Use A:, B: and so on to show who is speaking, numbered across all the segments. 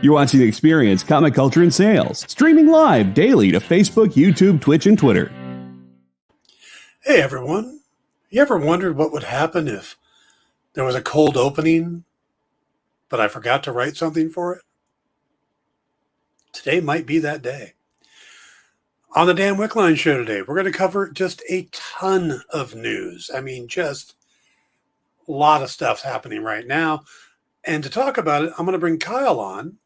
A: You're watching The Experience, Comic Culture and Sales, streaming live daily to Facebook, YouTube, Twitch, and Twitter.
B: Hey everyone, you ever wondered what would happen if there was a cold opening, but I forgot to write something for it? Today might be that day. On the Dan Wickline show today, we're going to cover just a ton of news. I mean, just a lot of stuff's happening right now. And to talk about it, I'm going to bring Kyle on.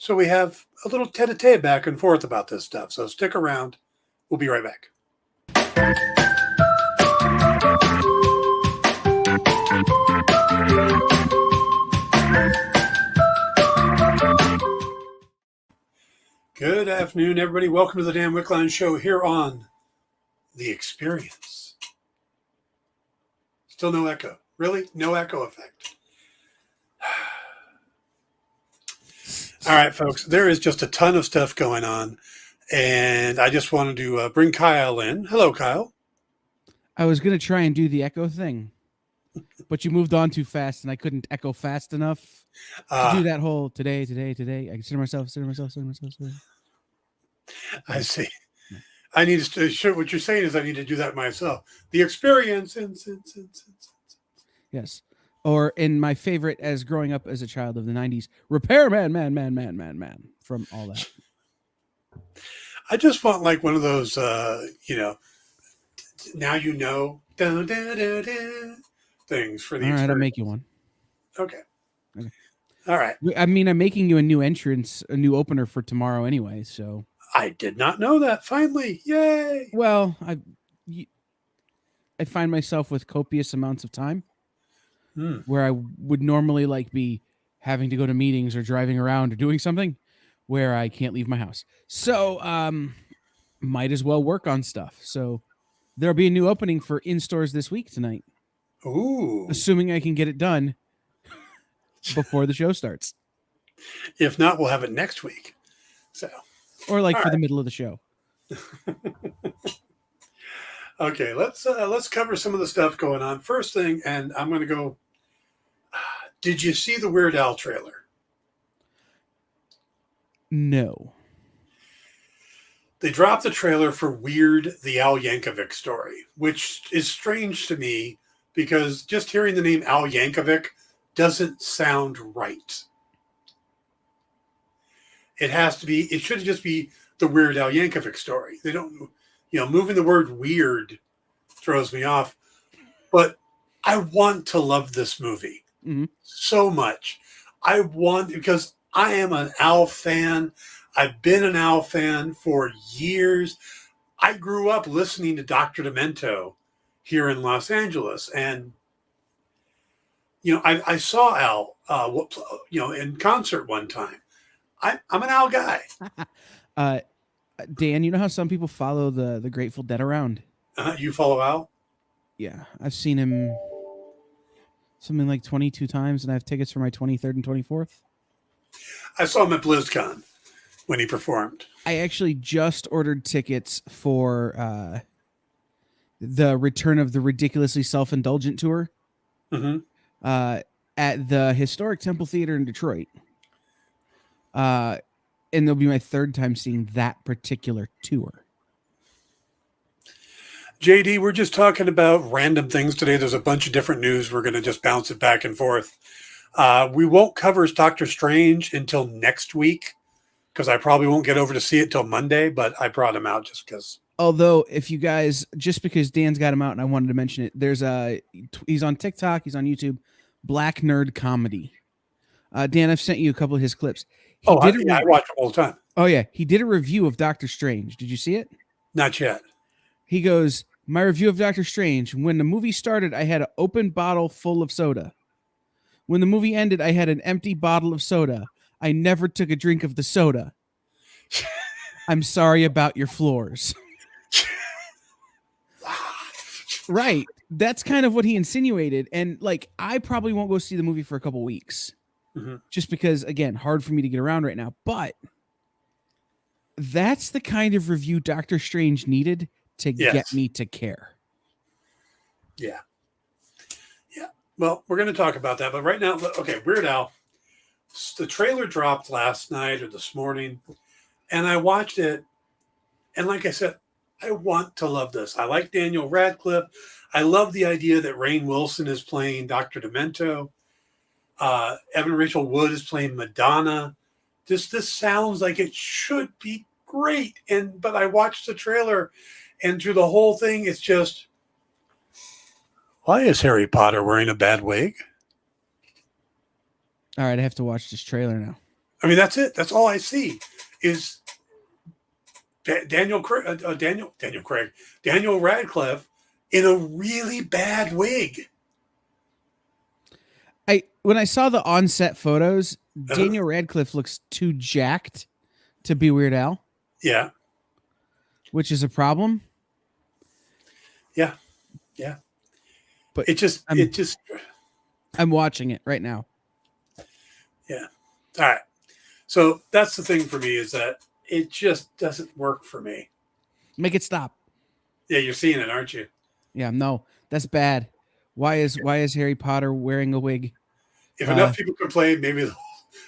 B: So we have a little tete-a-tete back and forth about this stuff. So stick around. We'll be right back. Good afternoon, everybody. Welcome to the Dan Wickline show here on The Experience. Still no echo. Really? No echo effect. All right, folks, there is just a ton of stuff going on, and I just wanted to bring Kyle in. Hello, Kyle.
C: I was going to try and do the echo thing, but you moved on too fast, and I couldn't echo fast enough to do that whole today. I consider myself.
B: I see. I need to, what you're saying is I need to do that myself. The Experience.
C: Yes. Or in my favorite as growing up as a child of the 90s, Repairman, man, from all that.
B: I just want like one of those, now you know, things for the
C: All right, I'll make you one.
B: Okay. All right.
C: I mean, I'm making you a new entrance, a new opener for tomorrow anyway, so.
B: I did not know that. Finally. Yay.
C: Well, I find myself with copious amounts of time. Where I would normally like be having to go to meetings or driving around or doing something where I can't leave my house. So might as well work on stuff. So there'll be a new opening for in-stores this week tonight.
B: Ooh.
C: Assuming I can get it done before the show starts.
B: If not, we'll have it next week. So,
C: or like for the middle of the show.
B: Okay, let's cover some of the stuff going on. First thing, and I'm going to go. Did you see the Weird Al trailer?
C: No.
B: They dropped the trailer for Weird, the Al Yankovic story, which is strange to me because just hearing the name Al Yankovic doesn't sound right. It should just be the Weird Al Yankovic story. They don't, moving the word weird throws me off. But I want to love this movie so much. Because I am an Al fan. I've been an Al fan for years. I grew up listening to Dr. Demento here in Los Angeles. And, I saw Al, in concert one time. I'm an Al guy.
C: Dan, you know how some people follow the Grateful Dead around?
B: You follow Al?
C: Yeah, I've seen him something like 22 times, and I have tickets for my 23rd and 24th.
B: I saw him at BlizzCon when he performed.
C: I actually just ordered tickets for the return of the Ridiculously Self-Indulgent tour at the Historic Temple Theater in Detroit. And it'll be my third time seeing that particular tour.
B: JD, we're just talking about random things today. There's a bunch of different news. We're going to just bounce it back and forth. We won't cover Doctor Strange until next week because I probably won't get over to see it till Monday, but I brought him out just because.
C: Although, if you guys, just because Dan's got him out and I wanted to mention it, he's on TikTok, he's on YouTube, Black Nerd Comedy. Dan, I've sent you a couple of his clips.
B: I watch it all the time.
C: Oh, yeah. He did a review of Doctor Strange. Did you see it?
B: Not yet.
C: He goes, my review of Doctor Strange, when the movie started, I had an open bottle full of soda. When the movie ended, I had an empty bottle of soda. I never took a drink of the soda. I'm sorry about your floors. Right. That's kind of what he insinuated. And I probably won't go see the movie for a couple weeks. Just because, again, hard for me to get around right now. But that's the kind of review Doctor Strange needed to get me to care.
B: Yeah. Well, we're going to talk about that. But right now, okay, Weird Al. the trailer dropped last night or this morning, and I watched it. And like I said, I want to love this. I like Daniel Radcliffe. I love the idea that Rainn Wilson is playing Dr. Demento. Evan Rachel Wood is playing Madonna. This sounds like it should be great. But I watched the trailer, and through the whole thing, it's just, why is Harry Potter wearing a bad wig?
C: All right, I have to watch this trailer now.
B: I mean, that's it. That's all I see is Daniel Radcliffe in a really bad wig.
C: When I saw the on-set photos, Daniel Radcliffe looks too jacked to be Weird Al.
B: Yeah.
C: Which is a problem.
B: Yeah. Yeah.
C: But I'm watching it right now.
B: Yeah. All right. So that's the thing for me, is that it just doesn't work for me.
C: Make it stop.
B: Yeah, you're seeing it, aren't you?
C: Yeah, no, that's bad. Why is Harry Potter wearing a wig?
B: If enough people complain, maybe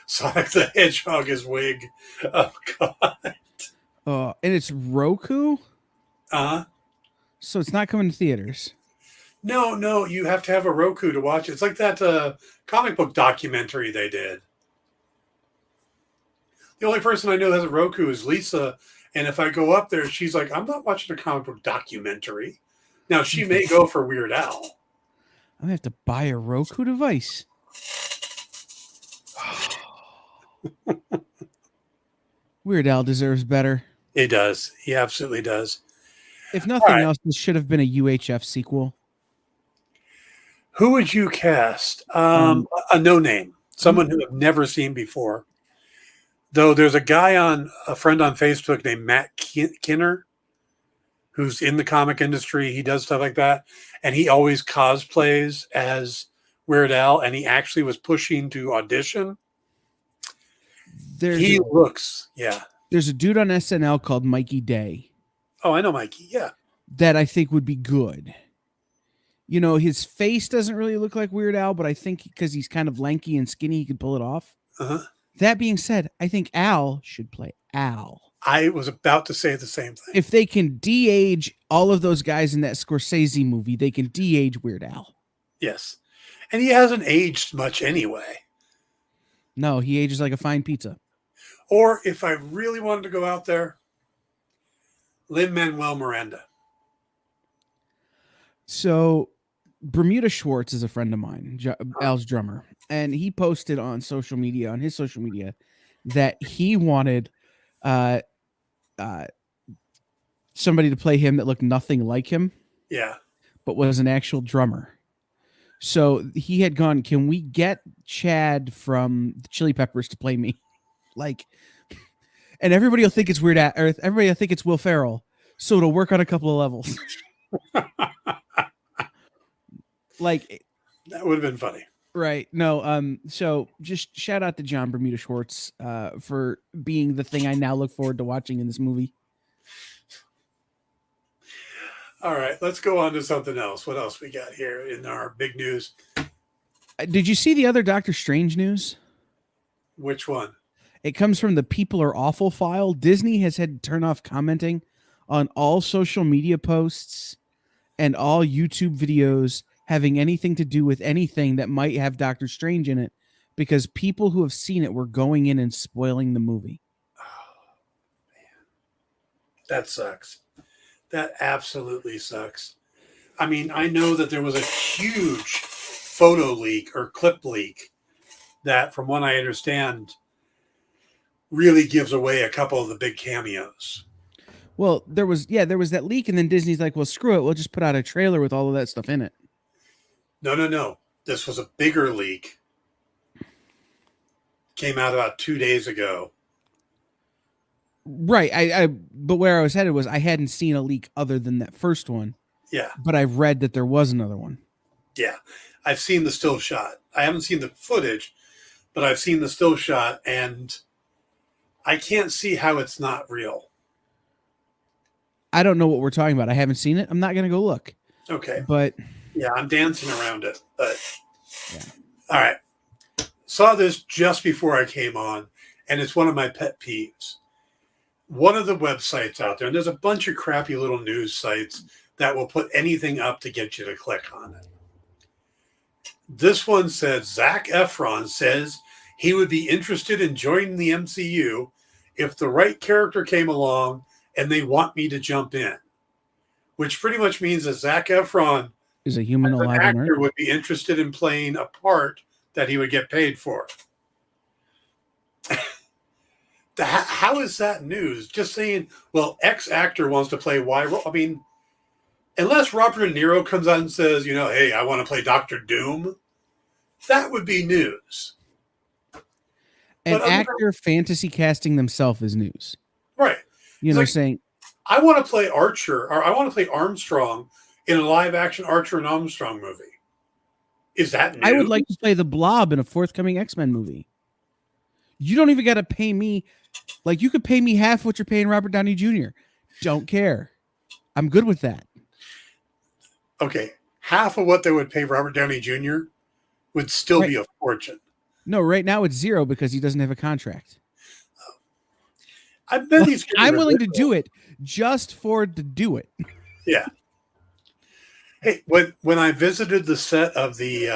B: Sonic the Hedgehog is wig. Oh God.
C: Oh, and it's Roku?
B: Uh-huh.
C: So it's not coming to theaters.
B: No, you have to have a Roku to watch it. It's like that comic book documentary they did. The only person I know that has a Roku is Lisa, and if I go up there, she's like, I'm not watching a comic book documentary. Now, she may go for Weird Al.
C: I'm going to have to buy a Roku device. Weird Al deserves better.
B: He does. He absolutely does.
C: If nothing else, this should have been a UHF sequel.
B: Who would you cast? A no-name. Someone who I've never seen before. Though there's a friend on Facebook named Matt Kinner, who's in the comic industry. He does stuff like that. And he always cosplays as Weird Al. And he actually was pushing to audition. There's a
C: dude on SNL called Mikey Day.
B: Oh, I know Mikey. Yeah.
C: That I think would be good. You know, his face doesn't really look like Weird Al, but I think because he's kind of lanky and skinny, he could pull it off.
B: Uh-huh.
C: That being said, I think Al should play Al.
B: I was about to say the same thing.
C: If they can de-age all of those guys in that Scorsese movie, they can de-age Weird Al.
B: Yes. And he hasn't aged much anyway.
C: No, he ages like a fine pizza.
B: Or if I really wanted to go out there, Lin-Manuel Miranda.
C: So Bermuda Schwartz is a friend of mine, Al's drummer. And he posted on his social media, that he wanted somebody to play him that looked nothing like him.
B: Yeah.
C: But was an actual drummer. So he had gone, can we get Chad from the Chili Peppers to play me? And everybody will think it's Weird Al, or everybody will think it's Will Ferrell. So it'll work on a couple of levels.
B: That would have been funny.
C: Right. No, so just shout out to John Bermuda Schwartz for being the thing I now look forward to watching in this movie.
B: All right, let's go on to something else. What else we got here in our big news?
C: Did you see the other Doctor Strange news?
B: Which one?
C: It comes from the People Are Awful file. Disney has had to turn off commenting on all social media posts and all YouTube videos having anything to do with anything that might have Doctor Strange in it, because people who have seen it were going in and spoiling the movie.
B: Oh, man. That sucks. That absolutely sucks. I mean, I know that there was a huge photo leak or clip leak that, from what I understand, really gives away a couple of the big cameos.
C: Well, there was that leak, and then Disney's like, well, screw it. We'll just put out a trailer with all of that stuff in it.
B: No. This was a bigger leak. Came out about 2 days ago.
C: Right. But where I was headed was I hadn't seen a leak other than that first one.
B: Yeah.
C: But I've read that there was another one.
B: Yeah. I've seen the still shot. I haven't seen the footage, but I've seen the still shot, and I can't see how it's not real.
C: I don't know what we're talking about. I haven't seen it. I'm not going to go look.
B: Okay.
C: But
B: yeah, I'm dancing around it. But
C: yeah.
B: All right. Saw this just before I came on, and it's one of my pet peeves. One of the websites out there, and there's a bunch of crappy little news sites that will put anything up to get you to click on it. This one said Zac Efron says he would be interested in joining the MCU if the right character came along and they want me to jump in. Which pretty much means that Zac Efron
C: is a human alive
B: an actor would be interested in playing a part that he would get paid for. How is that news? Just saying, well, X actor wants to play Y role. I mean, unless Robert De Niro comes out and says, hey, I want to play Dr. Doom, that would be news.
C: An actor fantasy casting themselves is news.
B: Right.
C: Saying,
B: I want to play Archer, or I want to play Armstrong in a live-action Archer and Armstrong movie. Is that news?
C: I would like to play the Blob in a forthcoming X-Men movie. You don't even got to pay me. Like, you could pay me half what you're paying Robert Downey Jr. Don't care. I'm good with that.
B: Okay. Half of what they would pay Robert Downey Jr. would still be a fortune.
C: No, right now it's zero because he doesn't have a contract.
B: I bet he's.
C: I'm willing to do it just to do it.
B: Yeah. Hey, when I visited the set of the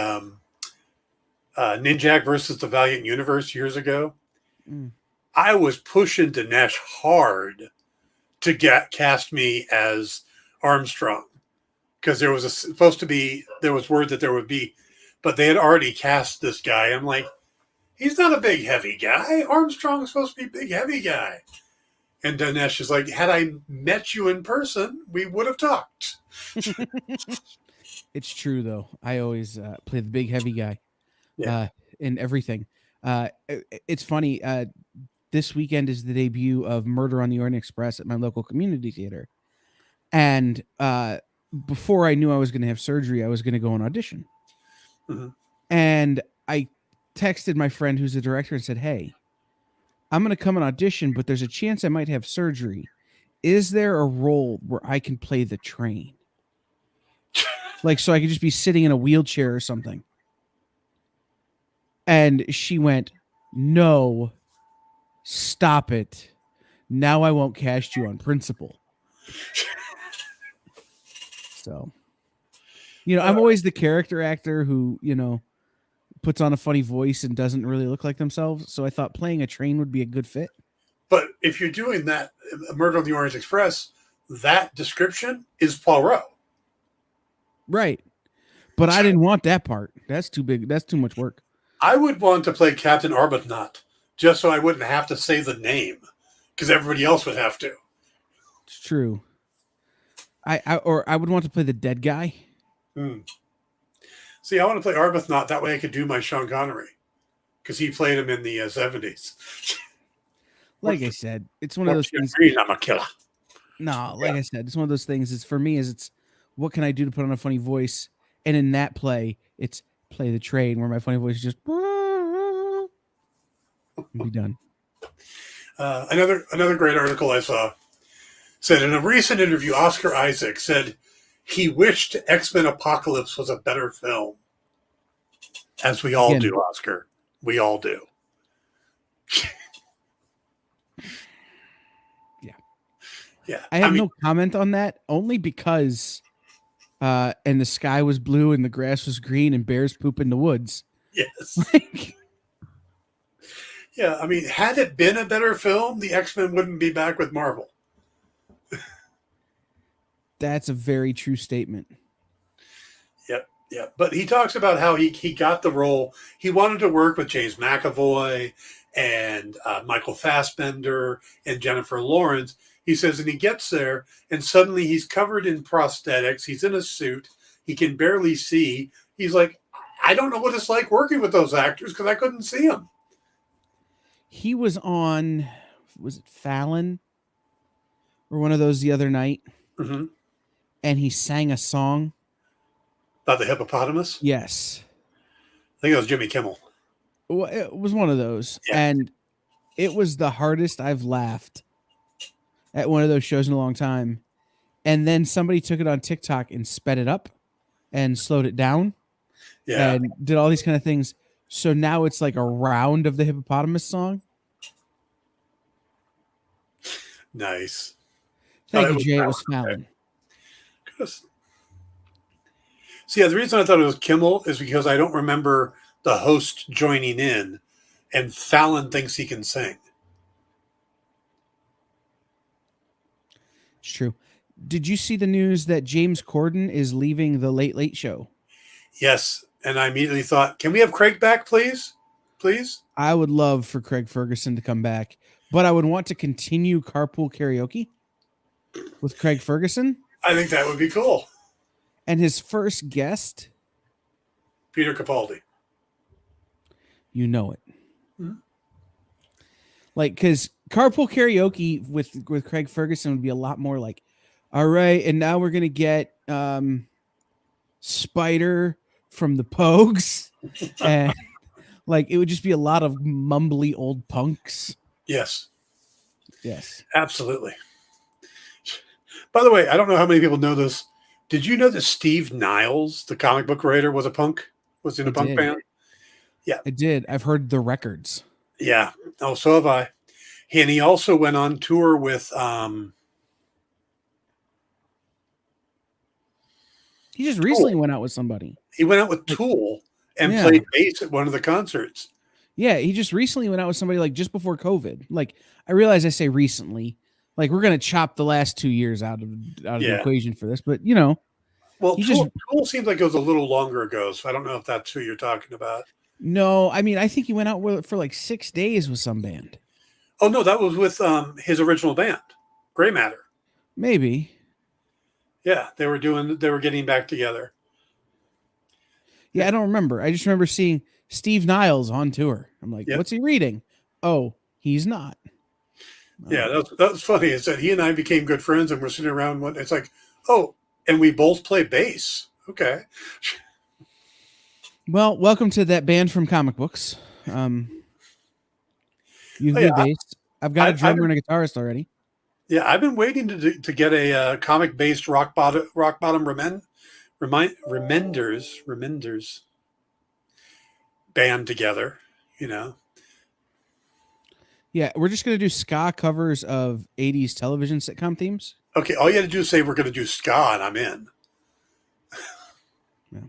B: Ninjak versus the Valiant Universe years ago, I was pushing Dinesh hard to cast me as Armstrong because there was word that there would be, but they had already cast this guy. I'm like, he's not a big heavy guy. Armstrong's supposed to be a big heavy guy. And Dinesh is like, had I met you in person, we would have talked.
C: It's true, though. I always play the big heavy guy in everything. It's funny. This weekend is the debut of Murder on the Orient Express at my local community theater. And before I knew I was going to have surgery, I was going to go on audition. Mm-hmm. And I texted my friend who's the director and said, hey, I'm going to come and audition, but there's a chance I might have surgery. Is there a role where I can play the train? Like, so I could just be sitting in a wheelchair or something. And she went, no, stop it. Now I won't cast you on principle. So, I'm always the character actor who, puts on a funny voice and doesn't really look like themselves. So I thought playing a train would be a good fit.
B: But if you're doing that, Murder on the Orient Express, that description is Poirot.
C: Right. But I didn't want that part. That's too big. That's too much work.
B: I would want to play Captain Arbuthnot just so I wouldn't have to say the name because everybody else would have to.
C: It's true. I would want to play the dead guy.
B: See, I want to play Arbuthnot. That way I could do my Sean Connery because he played him in the 70s.
C: Like I said, it's one of those things.
B: I'm a killer.
C: No, like I said, it's one of those things. It's for me it's what can I do to put on a funny voice? And in that play, it's play the train where my funny voice is just be done.
B: Another great article I saw said in a recent interview, Oscar Isaac said he wished X-Men Apocalypse was a better film. As we all do, Oscar. We all do. Yeah.
C: I have no comment on that, only because and the sky was blue and the grass was green and bears poop in the woods.
B: Yes. Yeah, I mean, had it been a better film, the X-Men wouldn't be back with Marvel.
C: That's a very true statement.
B: Yep. But he talks about how he got the role. He wanted to work with James McAvoy and Michael Fassbender and Jennifer Lawrence. He says, and he gets there, and suddenly he's covered in prosthetics. He's in a suit. He can barely see. He's like, I don't know what it's like working with those actors because I couldn't see them.
C: He was on, was it Fallon? Or one of those the other night?
B: Mm-hmm.
C: And he sang a song.
B: About the hippopotamus?
C: Yes.
B: I think it was Jimmy Kimmel.
C: Well, it was one of those.
B: Yeah.
C: And it was the hardest I've laughed at one of those shows in a long time. And then somebody took it on TikTok and sped it up and slowed it down.
B: Yeah.
C: And did all these kind of things So now it's like a round of the hippopotamus song.
B: Nice.
C: Thank you, Jay. It was Fallon.
B: See, the reason I thought it was Kimmel is because I don't remember the host joining in, and Fallon thinks he can sing.
C: It's true. Did you see the news that James Corden is leaving the Late Late Show?
B: Yes, and I immediately thought, can we have Craig back, please? Please?
C: I would love for Craig Ferguson to come back, but I would want to continue Carpool Karaoke with Craig Ferguson.
B: I think that would be cool.
C: And his first guest,
B: Peter Capaldi.
C: You know it. Mm-hmm. Like, because Carpool Karaoke with Craig Ferguson would be a lot more like, all right, and now we're going to get Spider from the Pogues. And like, it would just be a lot of mumbly old punks.
B: Yes.
C: Yes.
B: Absolutely. By the way, I don't know how many people know this. Did you know that Steve Niles, the comic book writer, was in a punk band? Yeah.
C: I did. I've heard the records.
B: Yeah. Oh, so have I. And he also went on tour with
C: he just recently went out with somebody.
B: He went out with Tool and played bass at one of the concerts.
C: Yeah, he just recently went out with somebody like just before COVID. Like, I realize I say recently. Like, we're gonna chop the last 2 years out of the equation for this, but you know.
B: Well, Tool seems like it was a little longer ago, so I don't know if that's who you're talking about.
C: No, I mean, I think he went out for like 6 days with some band.
B: Oh no, that was with his original band, Gray Matter.
C: Maybe.
B: Yeah, they were getting back together.
C: Yeah, I don't remember. I just remember seeing Steve Niles on tour. I'm like, what's he reading? Oh, he's not.
B: Yeah, that was funny. Is that he and I became good friends, and we're sitting around. It's like, oh, and we both play bass. Okay.
C: Well, welcome to that band from comic books. You play bass. I've got a drummer and a guitarist already.
B: Yeah, I've been waiting to get a comic-based rock bottom reminders band together. You know.
C: Yeah, we're just going to do ska covers of 80s television sitcom themes.
B: Okay, all you had to do is say we're going to do ska, and I'm in.
C: Yeah.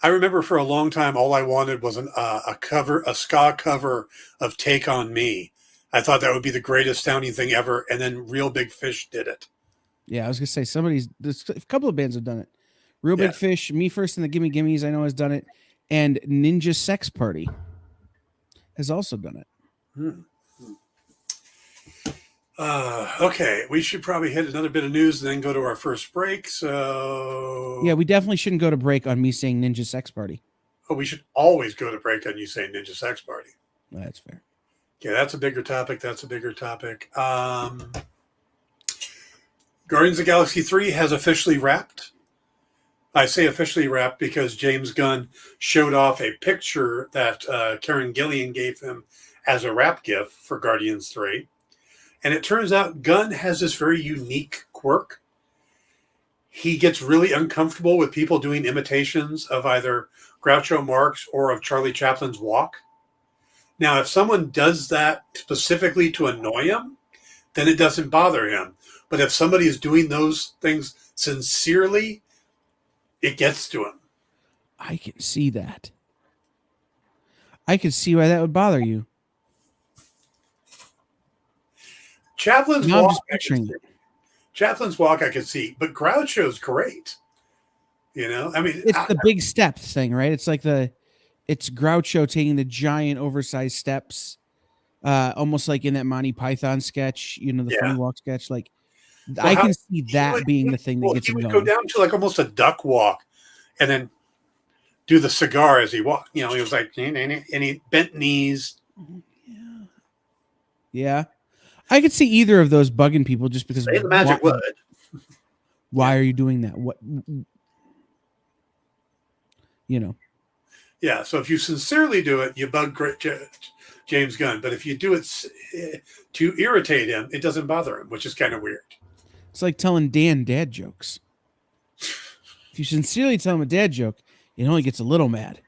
B: I remember for a long time, all I wanted was a ska cover of "Take on Me." I thought that would be the greatest sounding thing ever, and then Real Big Fish did it.
C: Yeah, I was going to say there's a couple of bands have done it. Real Big Fish, Me First and the Gimme Gimmes, I know has done it, and Ninja Sex Party has also done it.
B: Okay, we should probably hit another bit of news and then go to our first break. So
C: yeah, we definitely shouldn't go to break on me saying Ninja Sex Party.
B: Oh, we should always go to break on you saying Ninja Sex Party.
C: That's fair.
B: Okay, that's a bigger topic. Guardians of the Galaxy 3 has officially wrapped. I say officially wrapped because James Gunn showed off a picture that Karen Gillian gave him as a wrap gift for Guardians 3. And it turns out Gunn has this very unique quirk. He gets really uncomfortable with people doing imitations of either Groucho Marx or of Charlie Chaplin's walk. Now, if someone does that specifically to annoy him, then it doesn't bother him. But if somebody is doing those things sincerely, it gets to him.
C: I can see that. I can see why that would bother you.
B: Chaplin's
C: now
B: walk,
C: I'm just picturing it.
B: Chaplin's walk, I could see, but Groucho's great. You know, I mean,
C: it's the big steps thing, right? It's like it's Groucho taking the giant, oversized steps, almost like in that Monty Python sketch, you know, the funny walk sketch. Like, I can see that being the thing that gets him going.
B: He would go down to like almost a duck walk, and then do the cigar as he walked. You know, he was like, and he bent knees.
C: Yeah. I could see either of those bugging people just because.
B: Say the magic word.
C: Why are you doing that? What? You know.
B: Yeah. So if you sincerely do it, you bug James Gunn. But if you do it to irritate him, it doesn't bother him, which is kind of weird.
C: It's like telling Dan dad jokes. If you sincerely tell him a dad joke, it only gets a little mad.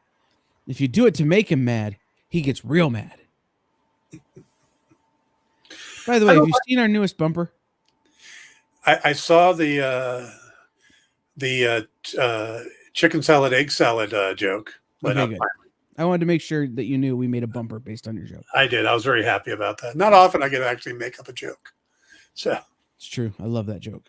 C: If you do it to make him mad, he gets real mad. By the way, have you seen our newest bumper?
B: I saw the chicken salad, egg salad joke.
C: Okay, good. I wanted to make sure that you knew we made a bumper based on your joke.
B: I did. I was very happy about that. Not often I get to actually make up a joke. So
C: it's true. I love that joke.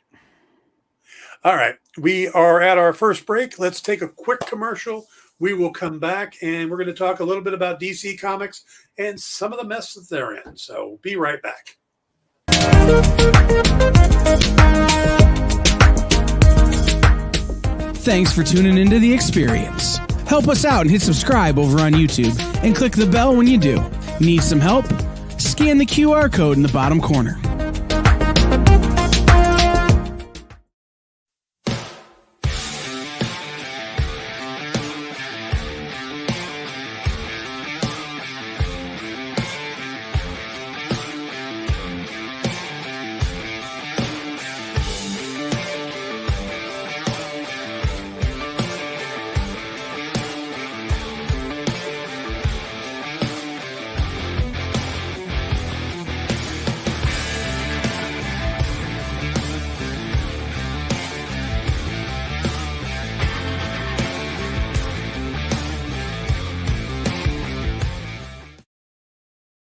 B: All right. We are at our first break. Let's take a quick commercial. We will come back and we're going to talk a little bit about DC Comics and some of the mess that they're in. So be right back.
C: Thanks for tuning into The Experience. Help us out and hit subscribe over on YouTube and click the bell when you do. Need some help? Scan the QR code in the bottom corner.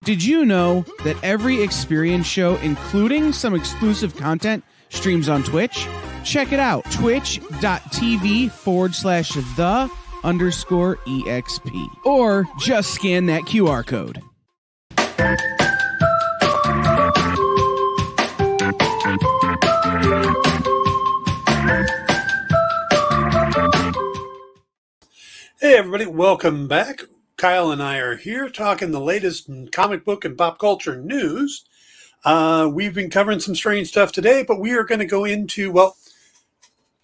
C: Did you know that every Experience show, including some exclusive content, streams on Twitch? Check it out, twitch.tv/the_EXP. Or just scan that QR code.
B: Hey, everybody. Welcome back. Kyle and I are here talking the latest in comic book and pop culture news. We've been covering some strange stuff today, but we are going to go into,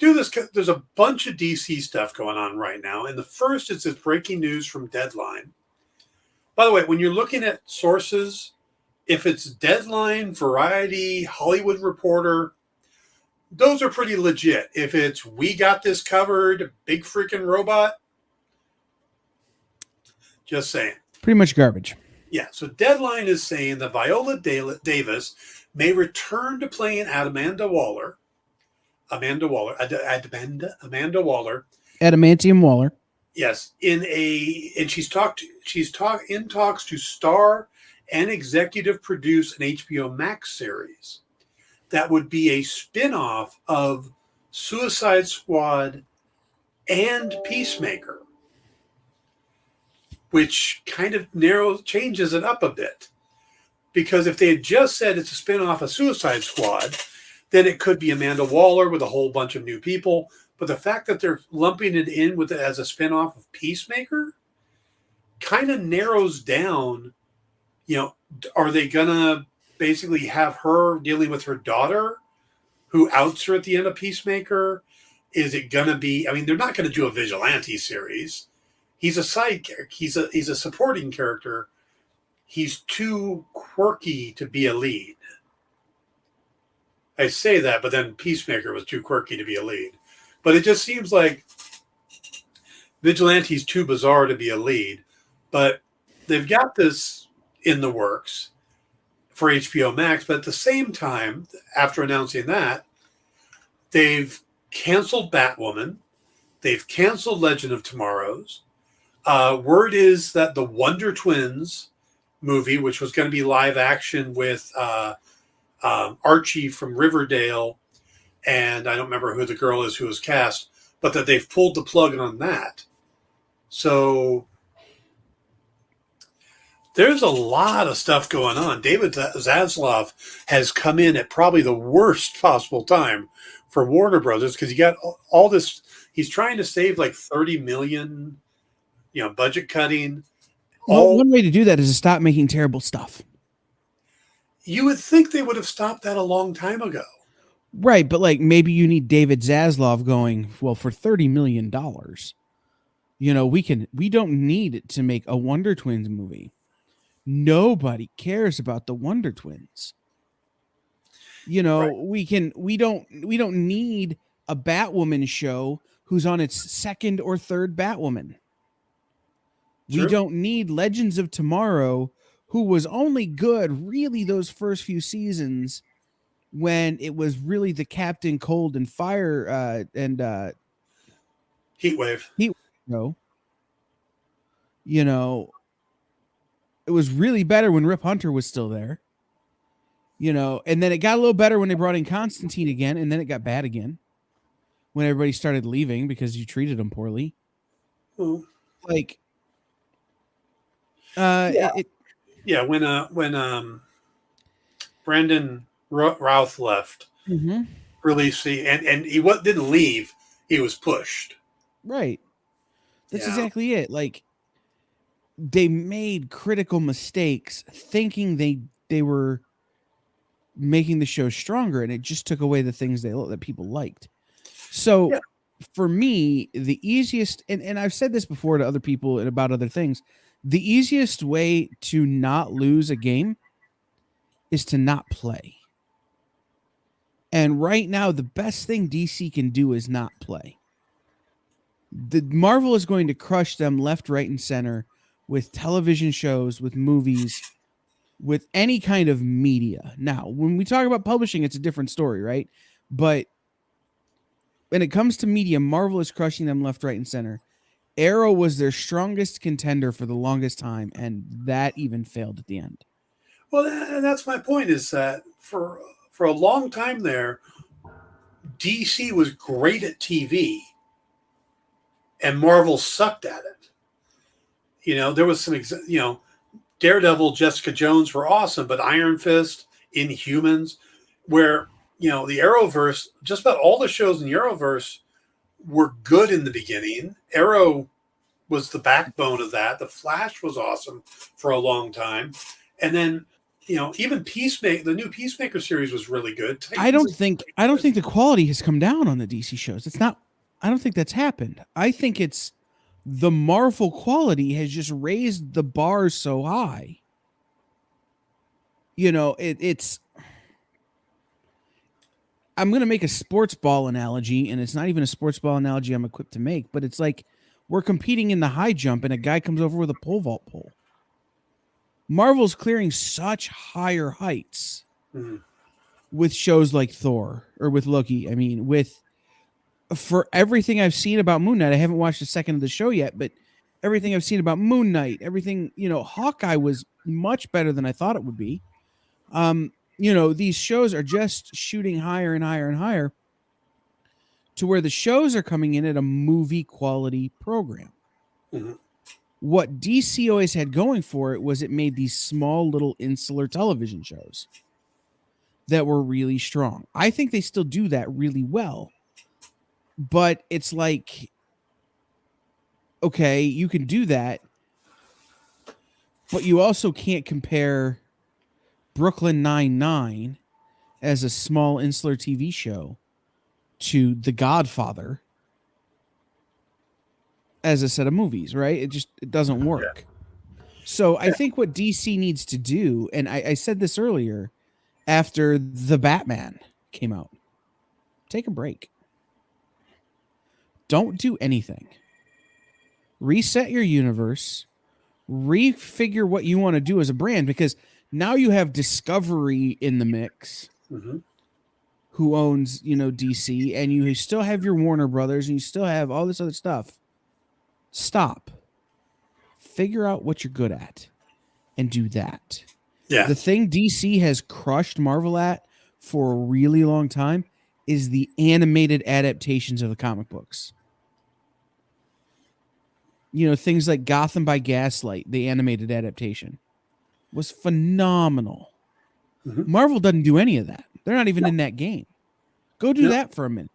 B: there's a bunch of DC stuff going on right now. And the first is this breaking news from Deadline. By the way, when you're looking at sources, if it's Deadline, Variety, Hollywood Reporter, those are pretty legit. If it's We Got This Covered, Big Freaking Robot, just saying.
C: Pretty much garbage.
B: Yeah, so Deadline is saying that Viola Davis may return to playing Amanda Waller. Amanda Waller.
C: Adamantium Waller.
B: Yes, and she's in talks to star and executive produce an HBO Max series that would be a spin-off of Suicide Squad and Peacemaker, which kind of changes it up a bit. Because if they had just said it's a spin-off of Suicide Squad, then it could be Amanda Waller with a whole bunch of new people. But the fact that they're lumping it in with it as a spin-off of Peacemaker kind of narrows down, are they going to basically have her dealing with her daughter who outs her at the end of Peacemaker? Is it going to be, they're not going to do a vigilante series. He's a side character. He's a supporting character. He's too quirky to be a lead. I say that, but then Peacemaker was too quirky to be a lead. But it just seems like Vigilante's too bizarre to be a lead. But they've got this in the works for HBO Max. But at the same time, after announcing that, they've canceled Batwoman. They've canceled Legend of Tomorrow's. Word is that the Wonder Twins movie, which was going to be live action with Archie from Riverdale, and I don't remember who the girl is who was cast, but that they've pulled the plug on that. So there's a lot of stuff going on. David Zaslav has come in at probably the worst possible time for Warner Brothers because you got all this. He's trying to save like $30 million. Budget cutting.
C: One way to do that is to stop making terrible stuff.
B: You would think they would have stopped that a long time ago.
C: Right, but maybe you need David Zaslav going, well, for $30 million, we don't need to make a Wonder Twins movie. Nobody cares about the Wonder Twins. Right. we don't need a Batwoman show who's on its second or third Batwoman. We don't need Legends of Tomorrow, who was only good really those first few seasons when it was really the Captain Cold and Fire and
B: Heatwave.
C: You know, it was really better when Rip Hunter was still there. And then it got a little better when they brought in Constantine again, and then it got bad again when everybody started leaving because you treated them poorly.
B: Well,
C: Like,
B: when Brandon Routh left, released and he didn't leave, he was pushed.
C: Right. That's exactly it. Like, they made critical mistakes thinking they were making the show stronger, and it just took away the things that people liked. So for me, the easiest, and I've said this before to other people and about other things, the easiest way to not lose a game is to not play. And right now, the best thing DC can do is not play. The Marvel is going to crush them left, right, and center with television shows, with movies, with any kind of media. Now, when we talk about publishing, it's a different story, right? But when it comes to media, Marvel is crushing them left, right, and center. Arrow was their strongest contender for the longest time, and that even failed at the end.
B: Well, that's my point, is that for a long time there, DC was great at TV, and Marvel sucked at it. There was some, Daredevil, Jessica Jones were awesome, but Iron Fist, Inhumans, where, the Arrowverse, just about all the shows in the Arrowverse were good in the beginning. Arrow was the backbone of that. The Flash was awesome for a long time. And then, even the new Peacemaker series was really good.
C: I don't think the quality has come down on the DC shows. I don't think that's happened. I think it's the Marvel quality has just raised the bar so high. It's I'm going to make a sports ball analogy, and it's not even a sports ball analogy I'm equipped to make, but it's like we're competing in the high jump and a guy comes over with a pole vault pole. Marvel's clearing such higher heights with shows like Thor or with Loki. I mean, for everything I've seen about Moon Knight, I haven't watched a second of the show yet, but everything I've seen about Moon Knight, everything, Hawkeye was much better than I thought it would be. These shows are just shooting higher and higher and higher to where the shows are coming in at a movie quality program. What DC always had going for it was it made these small little insular television shows that were really strong. I think they still do that really well, but it's like, okay, you can do that, but you also can't compare Brooklyn Nine-Nine as a small insular TV show to The Godfather as a set of movies, right? It doesn't work. So I think what DC needs to do, and I said this earlier, after The Batman came out, take a break. Don't do anything. Reset your universe. Refigure what you want to do as a brand, because now you have Discovery in the mix, who owns, DC, and you still have your Warner Brothers, and you still have all this other stuff. Stop. Figure out what you're good at and do that. Yeah. The thing DC has crushed Marvel at for a really long time is the animated adaptations of the comic books. Things like Gotham by Gaslight, the animated adaptation, was phenomenal. Marvel doesn't do any of that. They're not even in that game. Go do that for a minute.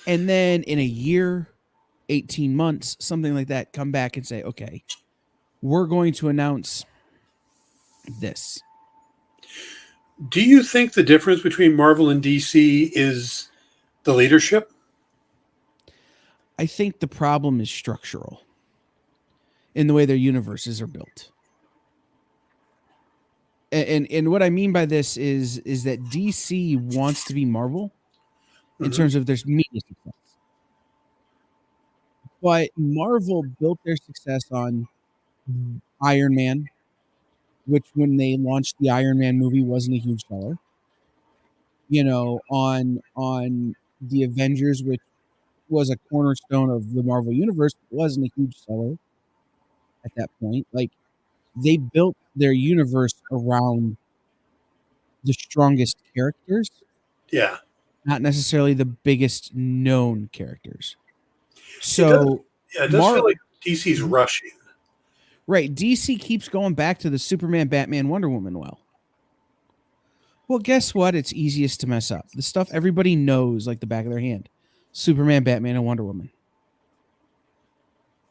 C: And then in a year, 18 months, something like that, come back and say, okay, we're going to announce this.
B: Do you think the difference between Marvel and DC is the leadership?
C: I think the problem is structural in the way their universes are built. And what I mean by this is that DC wants to be Marvel in terms of their media success. But Marvel built their success on Iron Man, which when they launched the Iron Man movie wasn't a huge seller. On the Avengers, which was a cornerstone of the Marvel universe, wasn't a huge seller at that point. Like, they built their universe around the strongest characters,
B: Yeah.
C: not necessarily the biggest known characters.
B: It does,
C: So,
B: yeah, it does feel like DC's rushing.
C: Right, DC keeps going back to the Superman, Batman, Wonder Woman Well, guess what? It's easiest to mess up. The stuff everybody knows like the back of their hand. Superman, Batman, and Wonder Woman.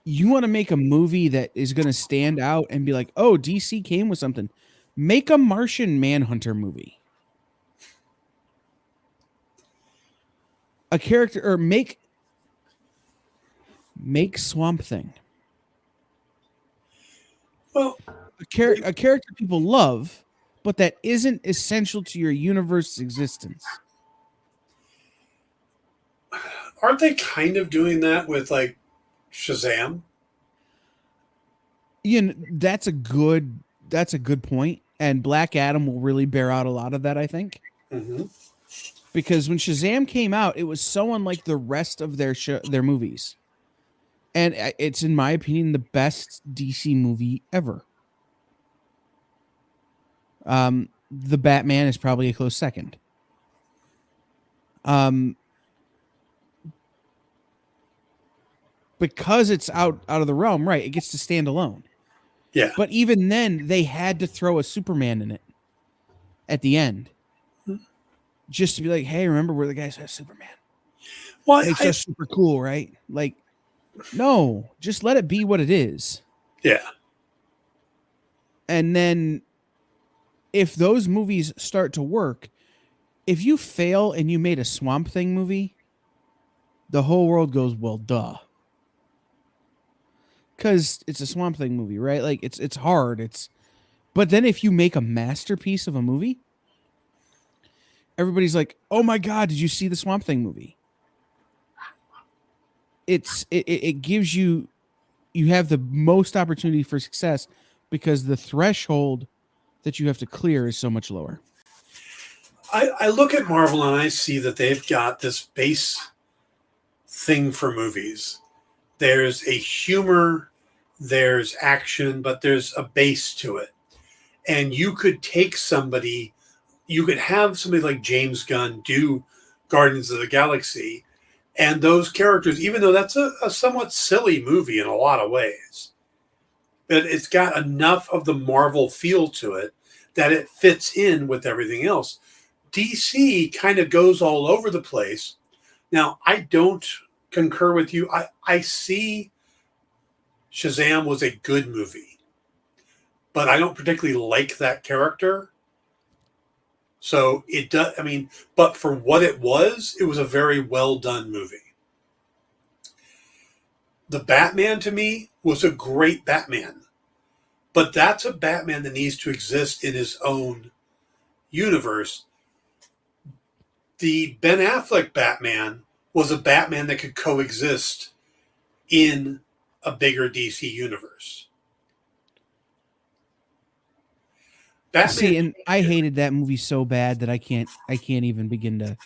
C: You want to make a movie that is going to stand out and be like, oh, DC came with something. Make a Martian Manhunter movie. A character, or make Swamp Thing.
B: Well,
C: a character people love, but that isn't essential to your universe's existence.
B: Aren't they kind of doing that with like Shazam?
C: That's a good point. And Black Adam will really bear out a lot of that, I think.
B: Mm-hmm.
C: Because when Shazam came out, it was so unlike the rest of their movies. And it's, in my opinion, the best DC movie ever. The Batman is probably a close second. Because it's out of the realm, right? It gets to stand alone.
B: Yeah.
C: But even then, they had to throw a Superman in it at the end. Just to be like, hey, remember we're the guys who have Superman. Well, makes us super cool, right? Like, no, just let it be what it is.
B: Yeah.
C: And then if those movies start to work, if you fail and you made a Swamp Thing movie, the whole world goes, well, duh. Because it's a Swamp Thing movie, right? Like, it's hard. But then if you make a masterpiece of a movie, everybody's like, oh my God, did you see the Swamp Thing movie? It gives you have the most opportunity for success because the threshold that you have to clear is so much lower.
B: I look at Marvel and I see that they've got this base thing for movies. There's a humor, there's action, but there's a base to it. And you could have somebody like James Gunn do Guardians of the Galaxy, and those characters, even though that's a somewhat silly movie in a lot of ways, but it's got enough of the Marvel feel to it that it fits in with everything else. DC kind of goes all over the place. Now, I don't concur with you. I see Shazam was a good movie, but I don't particularly like that character. So it does, but for what it was a very well done movie. The Batman to me was a great Batman, but that's a Batman that needs to exist in his own universe. The Ben Affleck Batman was a Batman that could coexist in a bigger DC universe.
C: Batman. See, and I hated that movie so bad that I can't even begin to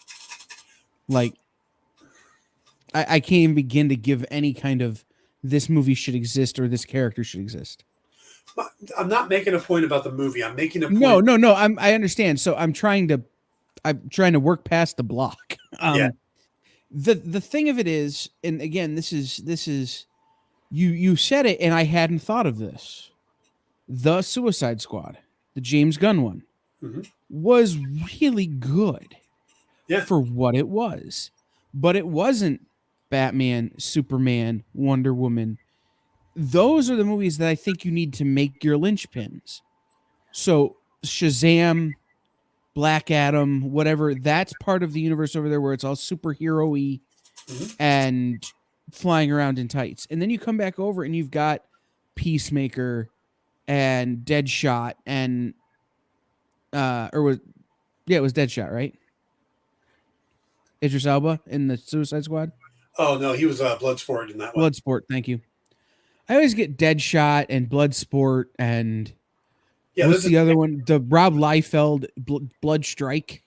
C: I can't even begin to give any kind of this movie should exist or this character should exist.
B: I'm not making a point about the movie. I'm making a point.
C: No. I understand. So I'm trying to work past the block.
B: Yeah.
C: The thing of it is, and again, this is you said it, and I hadn't thought of this. The Suicide Squad, the James Gunn one, was really good for what it was. But it wasn't Batman, Superman, Wonder Woman. Those are the movies that I think you need to make your linchpins. So Shazam, Black Adam, whatever, that's part of the universe over there where it's all superhero-y and flying around in tights. And then you come back over and you've got Peacemaker and Deadshot and it was Deadshot, right? Idris Elba in the Suicide Squad.
B: Oh no, he was Bloodsport in that one.
C: Bloodsport, thank you. I always get Deadshot and Bloodsport and what's the other one? The Rob Liefeld Blood Strike.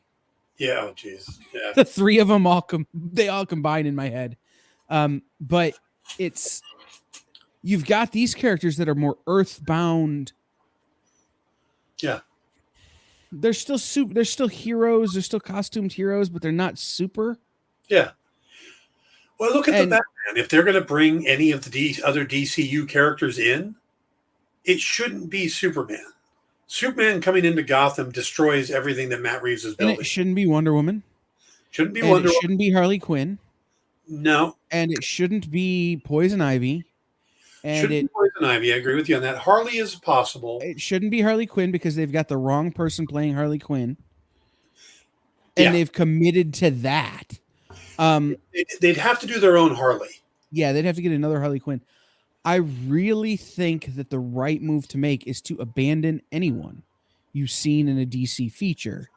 B: Yeah, oh jeez. Yeah.
C: The three of them they all combine in my head. But you've got these characters that are more earthbound.
B: Yeah.
C: They're still heroes, they're still costumed heroes, but they're not super.
B: Yeah. Well, look at the Batman. If they're going to bring any of the other DCU characters in, it shouldn't be Superman. Superman coming into Gotham destroys everything that Matt Reeves is building.
C: And it shouldn't be Wonder Woman.
B: Shouldn't be Wonder Woman.
C: It shouldn't be Harley Quinn.
B: No.
C: And it shouldn't be Poison Ivy. And
B: shouldn't be Poison Ivy. I agree with you on that. Harley is possible.
C: It shouldn't be Harley Quinn because they've got the wrong person playing Harley Quinn. And they've committed to that.
B: They'd have to do their own Harley.
C: Yeah, they'd have to get another Harley Quinn. I really think that the right move to make is to abandon anyone you've seen in a DC feature.